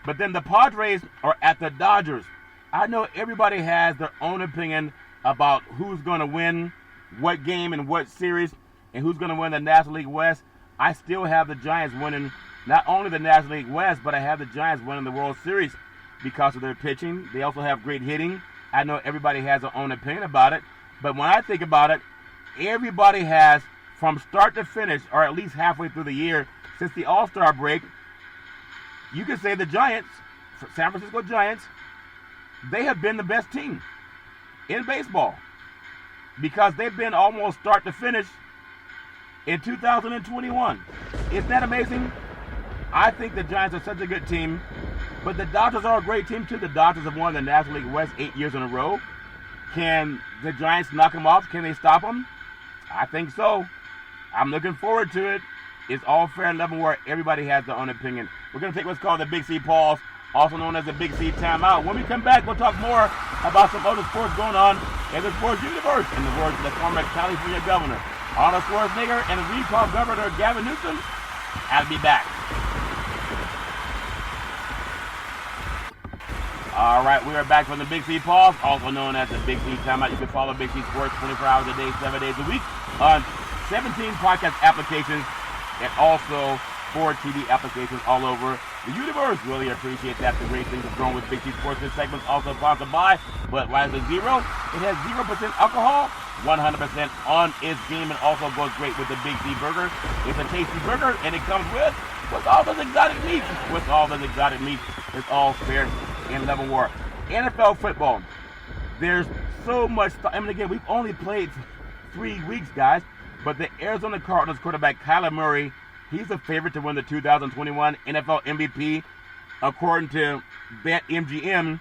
But then the Padres are at the Dodgers. I know everybody has their own opinion about who's going to win what game and what series and who's going to win the National League West. I still have the Giants winning not only the National League West, but I have the Giants winning the World Series because of their pitching. They also have great hitting. I know everybody has their own opinion about it. But when I think about it, everybody has, from start to finish, or at least halfway through the year, since the All-Star break, you can say the Giants, San Francisco Giants, they have been the best team in baseball because they've been almost start to finish in 2021. Isn't that amazing? I think the Giants are such a good team, but the Dodgers are a great team too. The Dodgers have won the National League West 8 years in a row. Can the Giants knock them off? Can they stop them? I think so. I'm looking forward to it. It's all fair and level where everybody has their own opinion. We're going to take what's called the Big C pause, also known as the Big C timeout. When we come back, we'll talk more about some other sports going on in the sports universe. In the words of the former California governor, Arnold Schwarzenegger, and the recall governor, Gavin Newsom. I'll be back. All right, we are back from the Big C pause, also known as the Big C timeout. You can follow Big C Sports 24 hours a day, 7 days a week on 17 podcast applications and also 4 TV applications all over the universe. Really appreciate that. The great things have grown with Big C Sports. This segment's also sponsored by Budweiser Zero. It has 0% alcohol, 100% on its beam, and also goes great with the Big C Burger. It's a tasty burger, and it comes with all those exotic meats. With all those exotic meats, it's all fair and level war. NFL football. There's so much stuff. I mean, again, we've only played 3 weeks, guys, but the Arizona Cardinals quarterback Kyler Murray, he's a favorite to win the 2021 NFL MVP. According to BetMGM,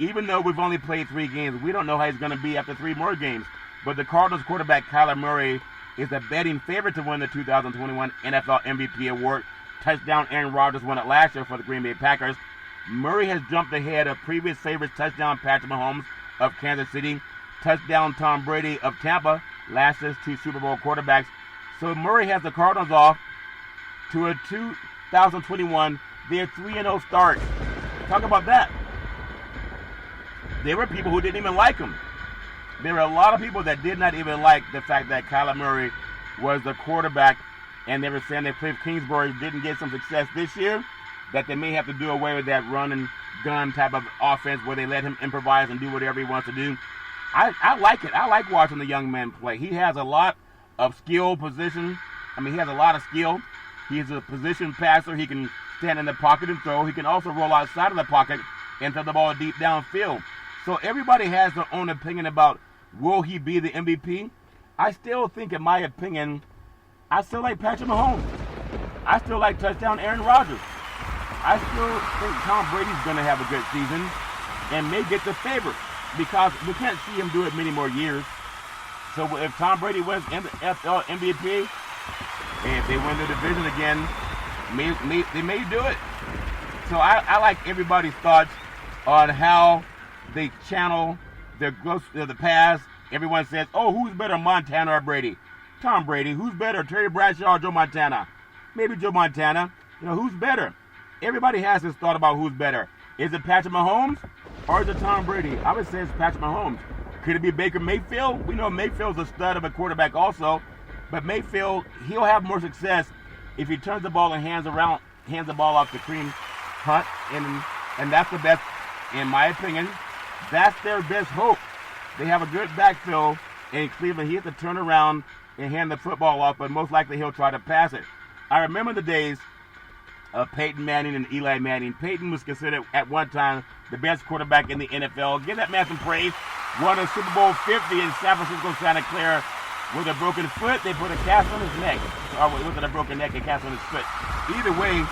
even though we've only played 3 games, we don't know how he's going to be after 3 more games. But the Cardinals quarterback Kyler Murray is a betting favorite to win the 2021 NFL MVP award. Touchdown Aaron Rodgers won it last year for the Green Bay Packers. Murray has jumped ahead of previous favorites touchdown Patrick Mahomes of Kansas City, touchdown Tom Brady of Tampa, last year's 2 Super Bowl quarterbacks. So Murray has the Cardinals off to a 2021, their 3-0 start. Talk about that. There were people who didn't even like him. There were a lot of people that did not even like the fact that Kyler Murray was the quarterback, and they were saying that Cliff Kingsbury didn't get some success this year, that they may have to do away with that run and gun type of offense where they let him improvise and do whatever he wants to do. I like it. I like watching the young man play. He has a lot of skill position. I mean, he has a lot of skill. He's a position passer. He can stand in the pocket and throw. He can also roll outside of the pocket and throw the ball deep downfield. So everybody has their own opinion about will he be the MVP. I still think, in my opinion, I still like Patrick Mahomes. I still like touchdown Aaron Rodgers. I still think Tom Brady's going to have a good season and may get the favorite because we can't see him do it many more years. So if Tom Brady wins NFL MVP, if they win the division again, they may do it. So I like everybody's thoughts on how they channel their growth of the past. Everyone says, oh, who's better, Montana or Brady? Tom Brady. Who's better, Terry Bradshaw or Joe Montana? Maybe Joe Montana. You know, who's better? Everybody has this thought about who's better. Is it Patrick Mahomes or is it Tom Brady? I would say it's Patrick Mahomes. Could it be Baker Mayfield? We know Mayfield's a stud of a quarterback also, but Mayfield, he'll have more success if he turns the ball and hands around hands the ball off to Kareem Hunt, and that's the best, in my opinion. That's their best hope. They have a good backfield in Cleveland. He has to turn around and hand the football off, but most likely he'll try to pass it. I remember the days of Peyton Manning and Eli Manning. Peyton was considered at one time the best quarterback in the NFL. Give that man some praise. Won a Super Bowl 50 in San Francisco, Santa Clara with a broken foot. They put a cast on his neck. Or with a broken neck, a cast on his foot. Either way,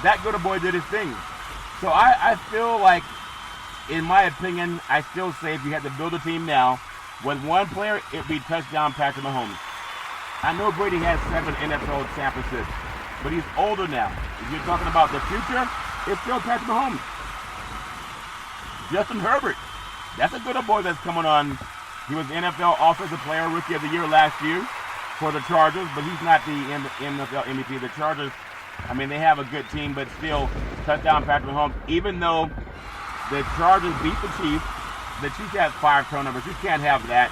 that good boy did his thing. So I feel like, in my opinion, I still say if you had to build a team now, with one player, it'd be touchdown Patrick Mahomes. I know Brady has 7 NFL championships, but he's older now. If you're talking about the future, it's still Patrick Mahomes. Justin Herbert, that's a good boy that's coming on. He was the NFL Offensive Player Rookie of the Year last year for the Chargers, but he's not the NFL MVP. The Chargers, I mean, they have a good team, but still, touchdown Patrick Mahomes. Even though the Chargers beat the Chiefs had 5 turnovers. You can't have that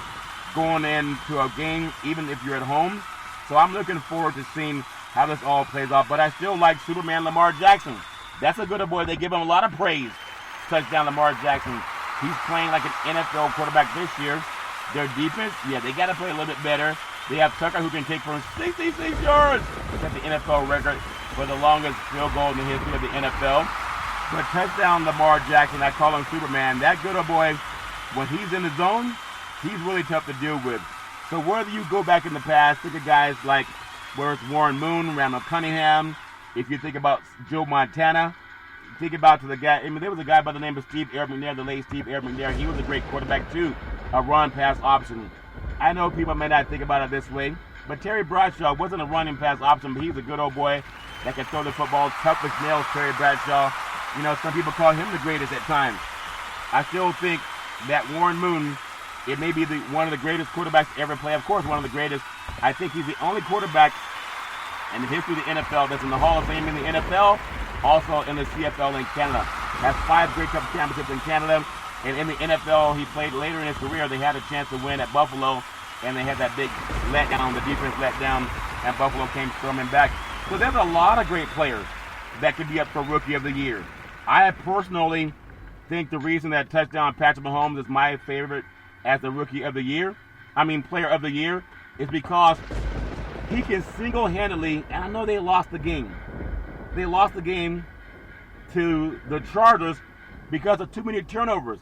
going into a game, even if you're at home. So I'm looking forward to seeing how this all plays off. But I still like Superman Lamar Jackson. That's a good boy. They give him a lot of praise. Touchdown Lamar Jackson. He's playing like an NFL quarterback this year. Their defense, yeah, they got to play a little bit better. They have Tucker who can take from 66 yards. That's the NFL record for the longest field goal in the history of the NFL. But touchdown Lamar Jackson, I call him Superman. That good boy, when he's in the zone, he's really tough to deal with. So whether you go back in the past, think of guys like, where it's Warren Moon, Randall Cunningham. If you think about Joe Montana, think about to the guy. I mean, there was a guy by the name of Steve Air McNair, the late Steve Air McNair. He was a great quarterback too, a run-pass option. I know people may not think about it this way, but Terry Bradshaw wasn't a running pass option, but he's a good old boy that can throw the football tough as nails. Terry Bradshaw. You know, some people call him the greatest at times. I still think that Warren Moon, it may be one of the greatest quarterbacks to ever play. Of course, one of the greatest. I think he's the only quarterback in the history of the NFL that's in the Hall of Fame in the NFL, also in the CFL in Canada. Has 5 Grey Cup championships in Canada, and in the NFL, he played later in his career. They had a chance to win at Buffalo, and they had that big letdown. The defense let down, and Buffalo came storming back. So there's a lot of great players that could be up for Rookie of the Year. I personally think the reason that touchdown Patrick Mahomes is my favorite as the Rookie of the Year, Player of the Year, is because he can single-handedly, and I know they lost the game. They lost the game to the Chargers because of too many turnovers.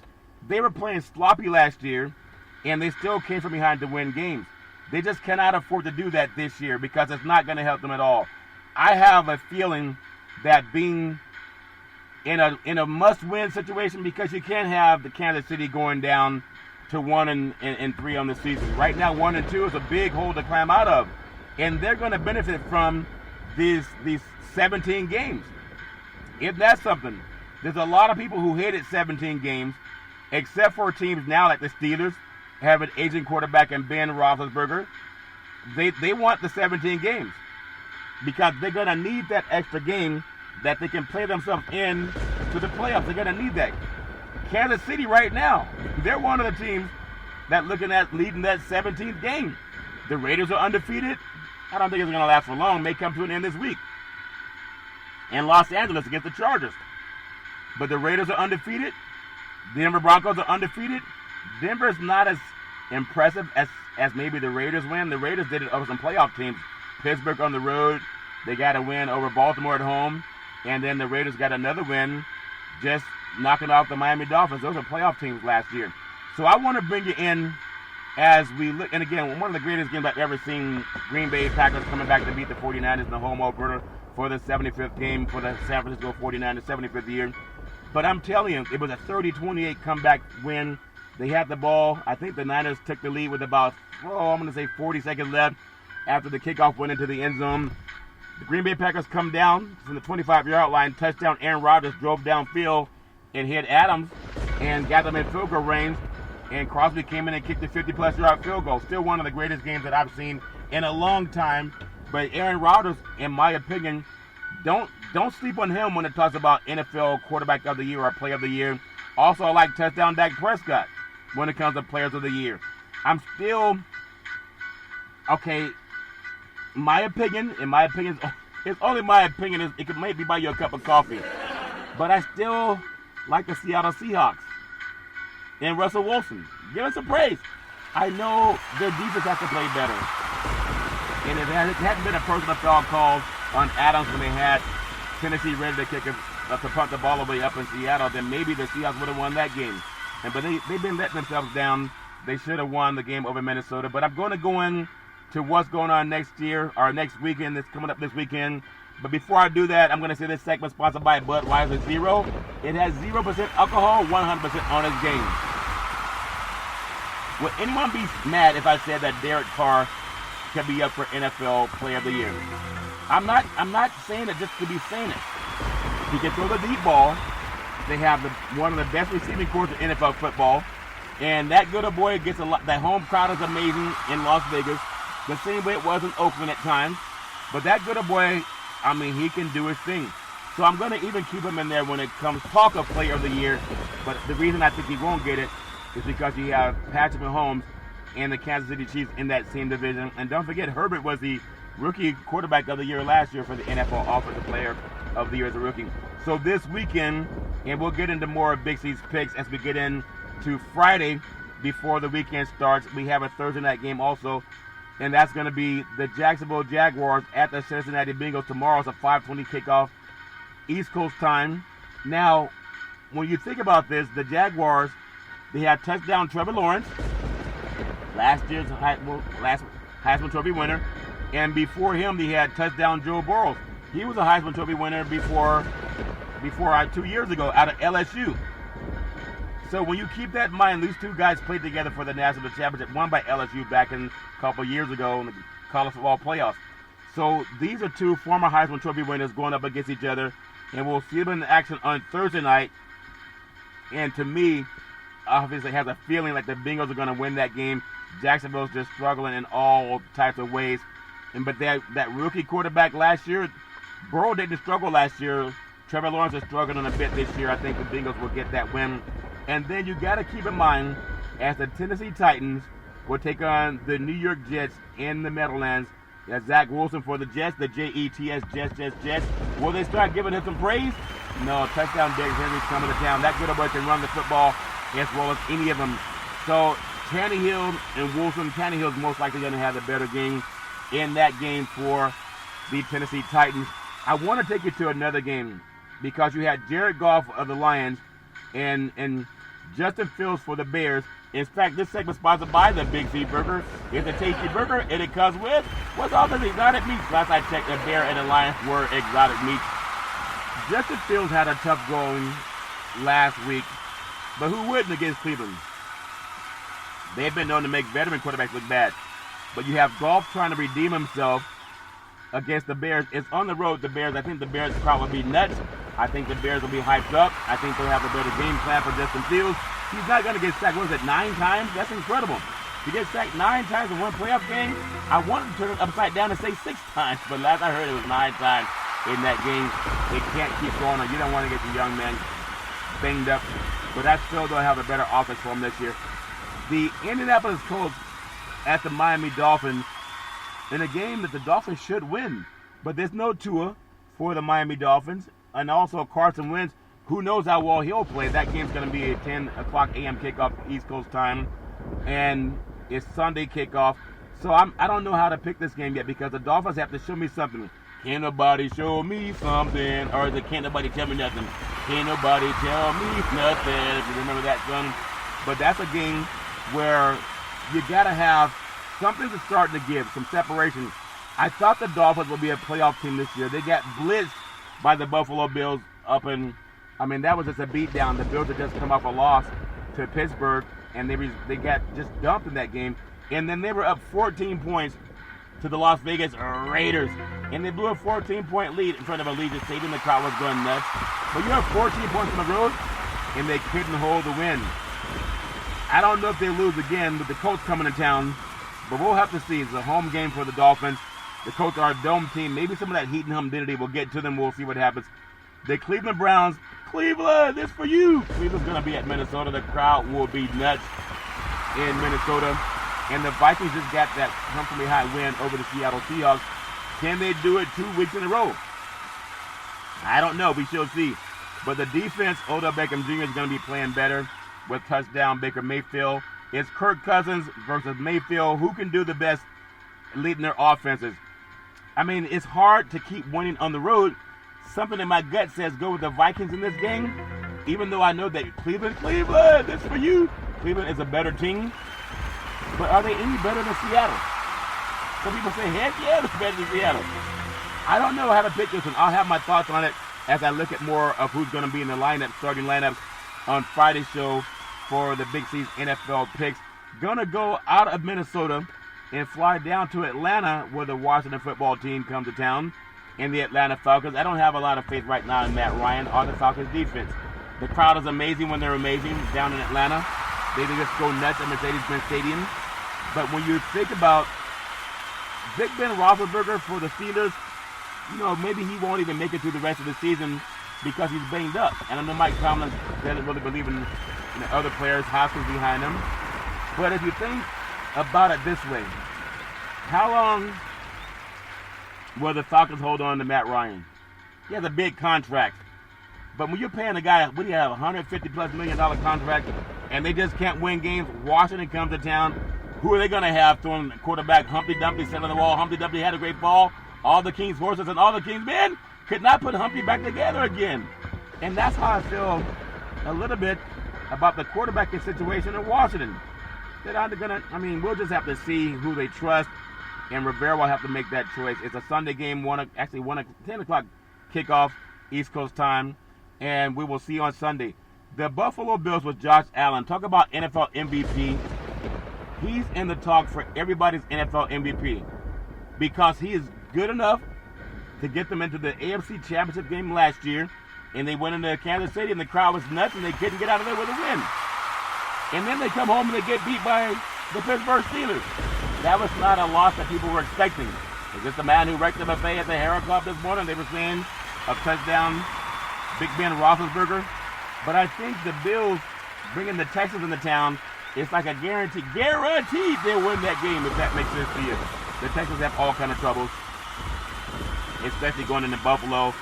They were playing sloppy last year, and they still came from behind to win games. They just cannot afford to do that this year because it's not going to help them at all. I have a feeling that being in a must-win situation, because you can't have the Kansas City going down to 1-3 on the season. Right now, 1-2 is a big hole to climb out of, and they're going to benefit from these 17 games. Isn't that something? There's a lot of people who hated 17 games, except for teams now like the Steelers have an aging quarterback in Ben Roethlisberger. They want the 17 games because they're going to need that extra game that they can play themselves in to the playoffs. They're going to need that. Kansas City right now, they're one of the teams that looking at leading that 17th game. The Raiders are undefeated. I don't think it's going to last for long. It may come to an end this week. In Los Angeles against the Chargers. But the Raiders are undefeated. The Denver Broncos are undefeated. Denver's not as impressive as maybe the Raiders win. The Raiders did it over some playoff teams. Pittsburgh on the road. They got a win over Baltimore at home. And then the Raiders got another win just knocking off the Miami Dolphins. Those are playoff teams last year. So I want to bring you in as we look. And again, one of the greatest games I've ever seen, Green Bay Packers coming back to beat the 49ers in the home opener for the 75th game for the San Francisco 49ers, 75th year. But I'm telling you, it was a 30-28 comeback win. They had the ball. I think the Niners took the lead with about, 40 seconds left after the kickoff went into the end zone. The Green Bay Packers come down from the 25-yard line. Touchdown, Aaron Rodgers drove downfield and hit Adams and got them in field goal range. And Crosby came in and kicked a 50-plus yard field goal. Still one of the greatest games that I've seen in a long time. But Aaron Rodgers, in my opinion, don't sleep on him when it talks about NFL quarterback of the year or play of the year. Also, I like touchdown Dak Prescott when it comes to players of the year. I'm still, okay, in my opinion, It's only my opinion. It could maybe buy you a cup of coffee. But I still like the Seattle Seahawks. And Russell Wilson. Give us some praise. I know their defense has to play better. And if it hadn't been a personal foul called on Adams when they had Tennessee ready to kick to punt the ball away up in Seattle, then maybe the Seahawks would have won that game. But they've been letting themselves down. They should have won the game over Minnesota. But I'm going to go in to what's going on next year, or next weekend, that's coming up this weekend. But before I do that, I'm going to say this segment sponsored by Budweiser Zero. It has 0% alcohol, 100% honest game. Would anyone be mad if I said that Derek Carr could be up for NFL Player of the Year? I'm not saying it just to be saying it. He can throw the deep ball. They have one of the best receiving corps in NFL football. And that good boy gets a lot. That home crowd is amazing in Las Vegas. The same way it was in Oakland at times. But that good boy, I mean, he can do his thing. So I'm going to even keep him in there when it comes talk of Player of the Year. But the reason I think he won't get it is because you have Patrick Mahomes and the Kansas City Chiefs in that same division. And don't forget, Herbert was the rookie quarterback of the year last year for the NFL Offensive Player of the Year as a rookie. So this weekend, and we'll get into more of Big C's picks as we get into Friday before the weekend starts. We have a Thursday night game also, and that's going to be the Jacksonville Jaguars at the Cincinnati Bengals. Tomorrow is a 5:20 kickoff, East Coast time. Now, when you think about this, the Jaguars, they had touchdown Trevor Lawrence, last year's Heisman Trophy winner, and before him, they had touchdown Joe Burrow. He was a Heisman Trophy winner before 2 years ago out of LSU. So when you keep that in mind, these two guys played together for the national championship, won by LSU back in a couple of years ago in the college football playoffs. So these are two former Heisman Trophy winners going up against each other, and we'll see them in action on Thursday night. And to me, obviously has a feeling like the Bengals are going to win that game. Jacksonville's just struggling in all types of ways. But that rookie quarterback last year, Burrow didn't struggle last year. Trevor Lawrence is struggling a bit this year. I think the Bengals will get that win. And then you got to keep in mind, as the Tennessee Titans will take on the New York Jets in the Meadowlands. That's Zach Wilson for the Jets, the Jets, Jets. Will they start giving him some praise? No, touchdown Derrick Henry's coming to town. That good boy can run the football as well as any of them. So Tannehill and Wilson, Tannehill's most likely going to have the better game in that game for the Tennessee Titans. I want to take you to another game because you had Jared Goff of the Lions and Justin Fields for the Bears. In fact, this segment is sponsored by the Big C Burger. It's a tasty burger, and it comes with what's all this exotic meats. Last I checked, the Bear and the Lions were exotic meats. Justin Fields had a tough going last week, but who wouldn't against Cleveland? They've been known to make veteran quarterbacks look bad. But you have Goff trying to redeem himself against the Bears. It's on the road, the Bears. I think the Bears crowd will be nuts. I think the Bears will be hyped up. I think they'll have a better game plan for Justin Fields. He's not going to get sacked, what is it, 9 times? That's incredible. To get sacked 9 times in one playoff game, I wanted to turn it upside down and say 6 times, but last I heard it was 9 times in that game. They can't keep going on. You don't want to get the young man banged up, but I still don't have a better offense for him this year. The Indianapolis Colts at the Miami Dolphins in a game that the Dolphins should win, but there's no Tua for the Miami Dolphins, and also Carson Wentz. Who knows how well he'll play? That game's going to be a 10 o'clock a.m. kickoff East Coast time, and it's Sunday kickoff. So I don't know how to pick this game yet because the Dolphins have to show me something. Can't nobody show me something, or is it can't nobody tell me nothing? Can't nobody tell me nothing, if you remember that song. But that's a game where you got to have something to start to give, some separation. I thought the Dolphins would be a playoff team this year. They got blitzed by the Buffalo Bills up in, that was just a beatdown. The Bills had just come off a loss to Pittsburgh, and they got just dumped in that game. And then they were up 14 points to the Las Vegas Raiders. And they blew a 14-point lead in front of Allegiant Stadium. The crowd was going nuts. But you have 14 points on the road, and they couldn't hold the win. I don't know if they lose again with the Colts coming to town, but we'll have to see. It's a home game for the Dolphins. The Colts are a dome team. Maybe some of that heat and humidity will get to them. We'll see what happens. The Cleveland Browns, Cleveland, this for you. Cleveland's going to be at Minnesota. The crowd will be nuts in Minnesota. And the Vikings just got that comfortably high win over the Seattle Seahawks. Can they do it 2 weeks in a row? I don't know. We shall see. But the defense, Odell Beckham Jr. is going to be playing better with touchdown Baker Mayfield. It's Kirk Cousins versus Mayfield. Who can do the best leading their offenses? I mean, it's hard to keep winning on the road. Something in my gut says go with the Vikings in this game, even though I know that Cleveland, this is for you. Cleveland is a better team. But are they any better than Seattle? Some people say, heck yeah, they're better than Seattle. I don't know how to pick this one. I'll have my thoughts on it as I look at more of who's going to be in the lineup, starting lineups on Friday's show for the Big C's NFL picks. Gonna go out of Minnesota and fly down to Atlanta where the Washington football team comes to town in the Atlanta Falcons. I don't have a lot of faith right now in Matt Ryan or the Falcons defense. The crowd is amazing when they're amazing down in Atlanta. They just go nuts at Mercedes-Benz Stadium. But when you think about Big Ben Roethlisberger for the Steelers, maybe he won't even make it through the rest of the season because he's banged up. And I know Mike Tomlin doesn't really believe in the other players, Hoskins behind him. But if you think about it this way, how long will the Falcons hold on to Matt Ryan? He has a big contract. But when you're paying a guy, what do you have, $150+ million contract, and they just can't win games, Washington comes to town, who are they going to have throwing quarterback Humpty Dumpty, center of the wall? Humpty Dumpty had a great ball. All the King's horses and all the King's men could not put Humpty back together again. And that's how I feel a little bit about the quarterbacking situation in Washington. We'll just have to see who they trust, and Rivera will have to make that choice. It's a Sunday game, 10 o'clock kickoff, East Coast time, and we will see on Sunday. The Buffalo Bills with Josh Allen. Talk about NFL MVP. He's in the talk for everybody's NFL MVP because he is good enough to get them into the AFC Championship game last year, and they went into Kansas City, and the crowd was nuts, and they couldn't get out of there with a win. And then they come home and they get beat by the Pittsburgh Steelers. That was not a loss that people were expecting. Is this the man who wrecked the buffet at the Hera Club this morning? They were saying a touchdown, Big Ben Roethlisberger. But I think the Bills bringing the Texans into town, it's like a guaranteed they'll win that game, if that makes sense to you. The Texans have all kind of troubles, especially going into Buffalo.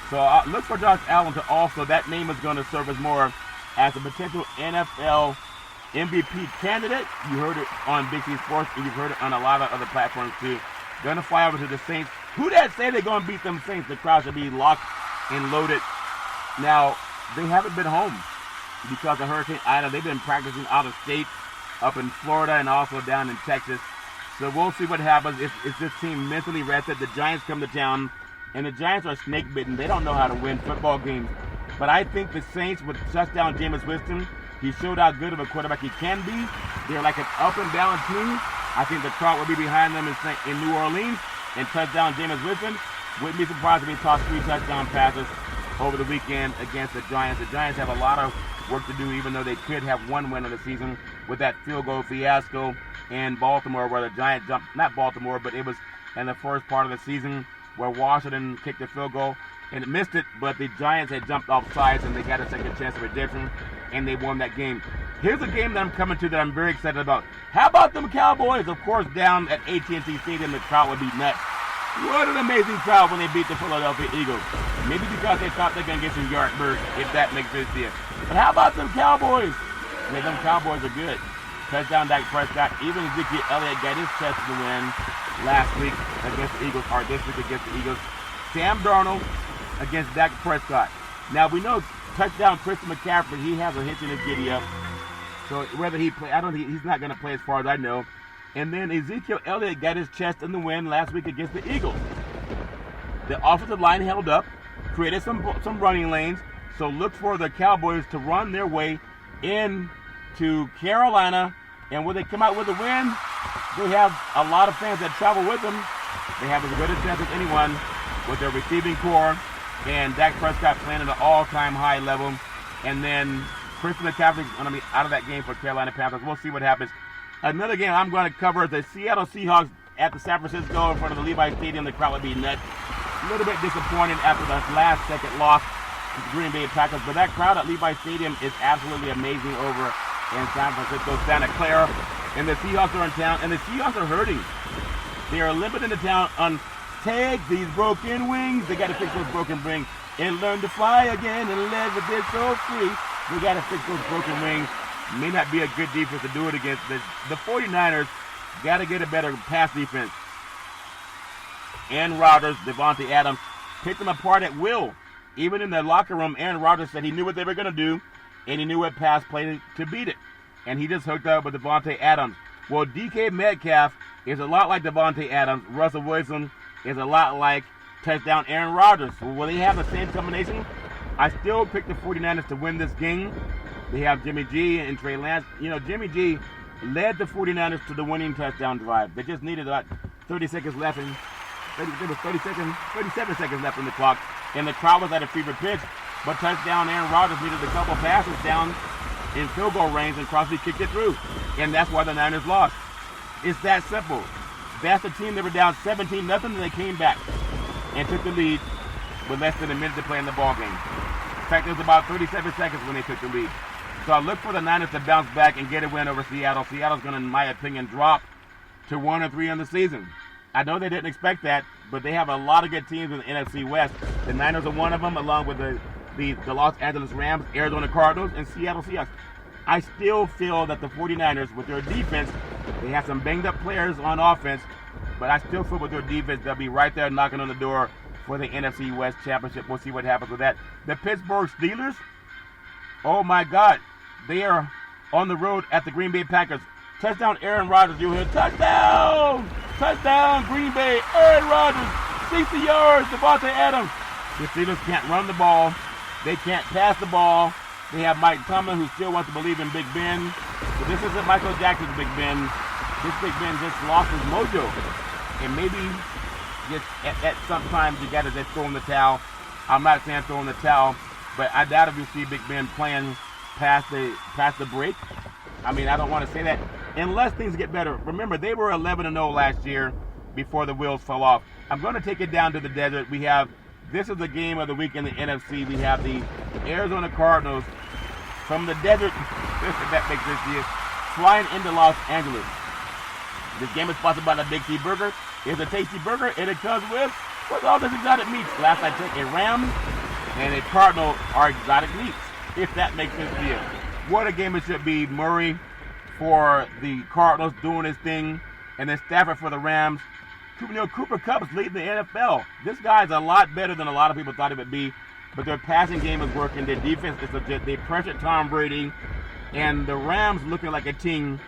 So look for Josh Allen to also, that name is going to serve as more as a potential NFL MVP candidate. You heard it on Big C Sports, and you've heard it on a lot of other platforms too. Going to fly over to the Saints. Who that say they're going to beat them Saints? The crowd should be locked and loaded. Now, they haven't been home because of Hurricane Ida. They've been practicing out of state, up in Florida and also down in Texas. So we'll see what happens if this team mentally rested. The Giants come to town, and the Giants are snake bitten. They don't know how to win football games. But I think the Saints would shut down Jameis Winston. He showed how good of a quarterback he can be. They're like an up and down team. I think the crowd will be behind them in New Orleans and touchdown Jameis Winston. Wouldn't be surprised if he tossed 3 touchdown passes over the weekend against the Giants. The Giants have a lot of work to do, even though they could have one win of the season with that field goal fiasco in Baltimore where the Giants jumped, not Baltimore, but it was in the first part of the season where Washington kicked the field goal and it missed it, but the Giants had jumped off sides and they got a second chance of redemption and they won that game. Here's a game that I'm coming to that I'm very excited about. How about them Cowboys? Of course, down at AT&T Stadium, the crowd would be nuts. What an amazing crowd when they beat the Philadelphia Eagles. Maybe because they thought they're going to get some Yardbirds, if that makes sense to you. But how about them Cowboys? Yeah, them Cowboys are good. Touchdown Dak Prescott. Even Ezekiel Elliott got his chance to win last week against the Eagles, or this week against the Eagles. Sam Darnold against Dak Prescott. Now, we know touchdown Christian McCaffrey, he has a hitch in his giddy-up. So whether he play, he's not going to play as far as I know. And then Ezekiel Elliott got his chest in the win last week against the Eagles. The offensive line held up, created some running lanes. So look for the Cowboys to run their way into Carolina. And when they come out with a win, they have a lot of fans that travel with them. They have as good a chance as anyone with their receiving core. And Dak Prescott playing at an all-time high level. And then Christian McCaffrey is going to be out of that game for Carolina Panthers. We'll see what happens. Another game I'm going to cover is the Seattle Seahawks at the San Francisco in front of the Levi Stadium. The crowd would be nuts. A little bit disappointed after the last-second loss to the Green Bay Packers. But that crowd at Levi Stadium is absolutely amazing over in San Francisco, Santa Clara. And the Seahawks are in town, and the Seahawks are hurting. They are limited in town on Take these broken wings. They got to fix those broken wings and learn to fly again and let the bit so free. We got to fix those broken wings. May not be a good defense to do it against. The 49ers got to get a better pass defense. Aaron Rodgers, Devontae Adams picked them apart at will. Even in the locker room, Aaron Rodgers said he knew what they were going to do, and he knew what pass play to beat it. And he just hooked up with Devontae Adams. Well, DK Metcalf is a lot like Devontae Adams. Russell Wilson is a lot like touchdown Aaron Rodgers. Well, will they have the same combination? I still pick the 49ers to win this game. They have Jimmy G and Trey Lance. You know, Jimmy G led the 49ers to the winning touchdown drive. They just needed about 30 seconds left. There was 37 seconds left on the clock. And the crowd was at a fever pitch. But touchdown Aaron Rodgers needed a couple passes down in field goal range, and Crosby kicked it through. And that's why the Niners lost. It's that simple. That's the team that were down 17-0, and they came back and took the lead with less than a minute to play in the ball game. In fact, it was about 37 seconds when they took the lead. So I look for the Niners to bounce back and get a win over Seattle. Seattle's going to, in my opinion, drop to 1-3 in the season. I know they didn't expect that, but they have a lot of good teams in the NFC West. The Niners are one of them, along with the Los Angeles Rams, Arizona Cardinals, and Seattle Seahawks. I still feel that the 49ers, with their defense, they have some banged-up players on offense, but I still feel with their defense, they'll be right there knocking on the door for the NFC West Championship. We'll see what happens with that. The Pittsburgh Steelers, oh my God, they are on the road at the Green Bay Packers. Touchdown Aaron Rodgers, you hear touchdown! Touchdown Green Bay, Aaron Rodgers, 60 yards, Devontae Adams. The Steelers can't run the ball. They can't pass the ball. They have Mike Tomlin, who still wants to believe in Big Ben. But this isn't Michael Jackson's Big Ben. This Big Ben just lost his mojo. And maybe just at some times you got to just throw in the towel. I'm not saying throw in the towel, but I doubt if you see Big Ben playing past the break. I mean, I don't want to say that unless things get better. Remember, they were 11-0 last year before the wheels fell off. I'm going to take it down to the desert. This is the game of the week in the NFC. We have the Arizona Cardinals from the desert, if that makes sense to you, flying into Los Angeles. This game is sponsored by the Big T Burger. It's a tasty burger, and it comes with all this exotic meats. Last I checked, a ram and a cardinal are exotic meats, if that makes sense to you. What a game it should be. Murray for the Cardinals doing his thing, and then Stafford for the Rams. Cooper Kupp is leading the NFL. This guy's a lot better than a lot of people thought he would be, but their passing game is working. Their defense is legit. They pressured Tom Brady, and the Rams looking like a team.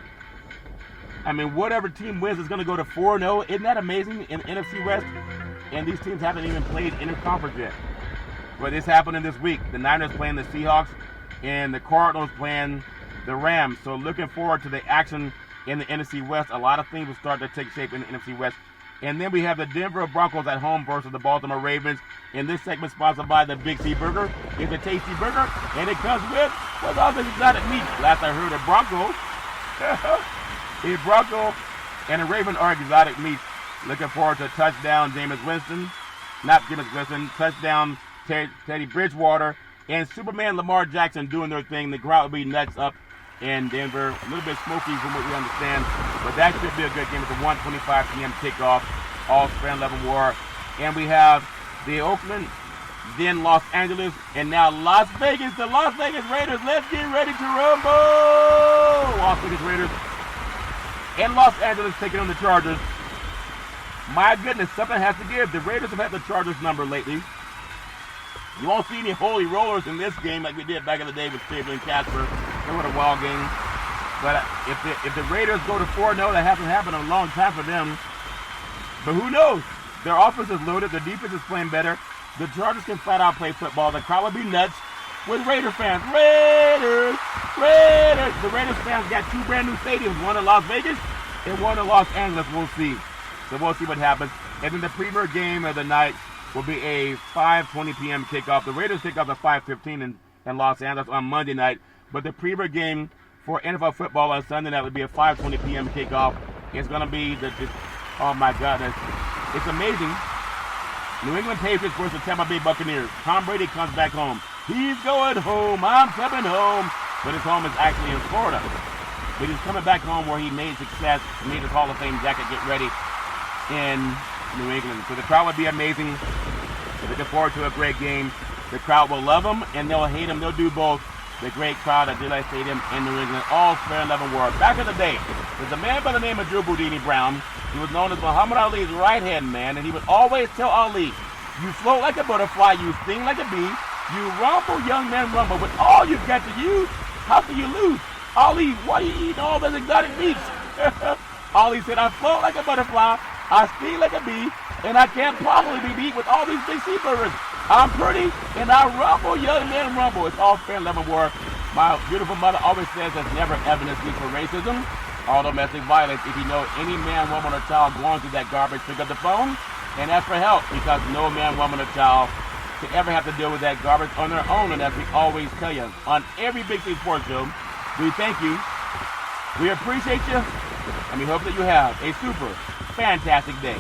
I mean, whatever team wins is going to go to 4-0. Isn't that amazing in NFC West? And these teams haven't even played interconference yet. But it's happening this week. The Niners playing the Seahawks, and the Cardinals playing the Rams. So looking forward to the action in the NFC West. A lot of things will start to take shape in the NFC West. And then we have the Denver Broncos at home versus the Baltimore Ravens. And this segment sponsored by the Big C Burger. It's a tasty burger, and it comes with all this exotic meat. Last I heard, a Bronco and a Raven are exotic meats. Looking forward to touchdown Jameis Winston. Not Jameis Winston. Touchdown Teddy Bridgewater. And Superman Lamar Jackson doing their thing. The crowd will be nuts up in Denver. A little bit smoky from what we understand. But that should be a good game. It's a 1:25 p.m. kickoff. All span level war. And we have the Oakland, then Los Angeles, and now Las Vegas. The Las Vegas Raiders. Let's get ready to rumble. Las Vegas Raiders and Los Angeles taking on the Chargers. My goodness, something has to give. The Raiders have had the Chargers number lately. You won't see any holy rollers in this game like we did back in the day with Stabler and Casper. They were a wild game. But if the Raiders go to 4-0, that hasn't happened in a long time for them. But who knows? Their offense is loaded. Their defense is playing better. The Chargers can flat out play football. The crowd will be nuts with Raider fans. Raiders! Raiders! The Raiders fans got two brand new stadiums. One in Las Vegas and one in Los Angeles. We'll see. So we'll see what happens. And then the premier game of the night will be a 5:20 p.m. kickoff. The Raiders kick off at 5:15 in Los Angeles on Monday night. But the premier game for NFL football on Sunday night would be a 5:20 p.m. kickoff. It's going to be oh my goodness. It's amazing. New England Patriots versus Tampa Bay Buccaneers. Tom Brady comes back home. He's going home. I'm coming home. But his home is actually in Florida. But he's coming back home where he made success, made his Hall of Fame jacket get ready in New England. So the crowd would be amazing. Looking forward to a great game. The crowd will love them and they'll hate them. They'll do both. The great crowd at Gillette Stadium in New England, all fair and level war. Back in the day, there's a man by the name of Drew Boudini Brown. He was known as Muhammad Ali's right-hand man, and he would always tell Ali, you float like a butterfly, you sting like a bee, you rumble, young man, rumble. With all you've got to use, how can you lose? Ali, why are you eating all those exotic meats? Ali said, I float like a butterfly, I sting like a bee, and I can't possibly be beat with all these big seafarers. I'm pretty, and I rumble, young man, rumble. It's all fair and level war. My beautiful mother always says there's never evidence for racism or domestic violence. If you know any man, woman, or child going through that garbage, pick up the phone and ask for help, because no man, woman, or child should ever have to deal with that garbage on their own. And as we always tell you, on every Big C Sports Show, we thank you, we appreciate you, and we hope that you have a super fantastic day.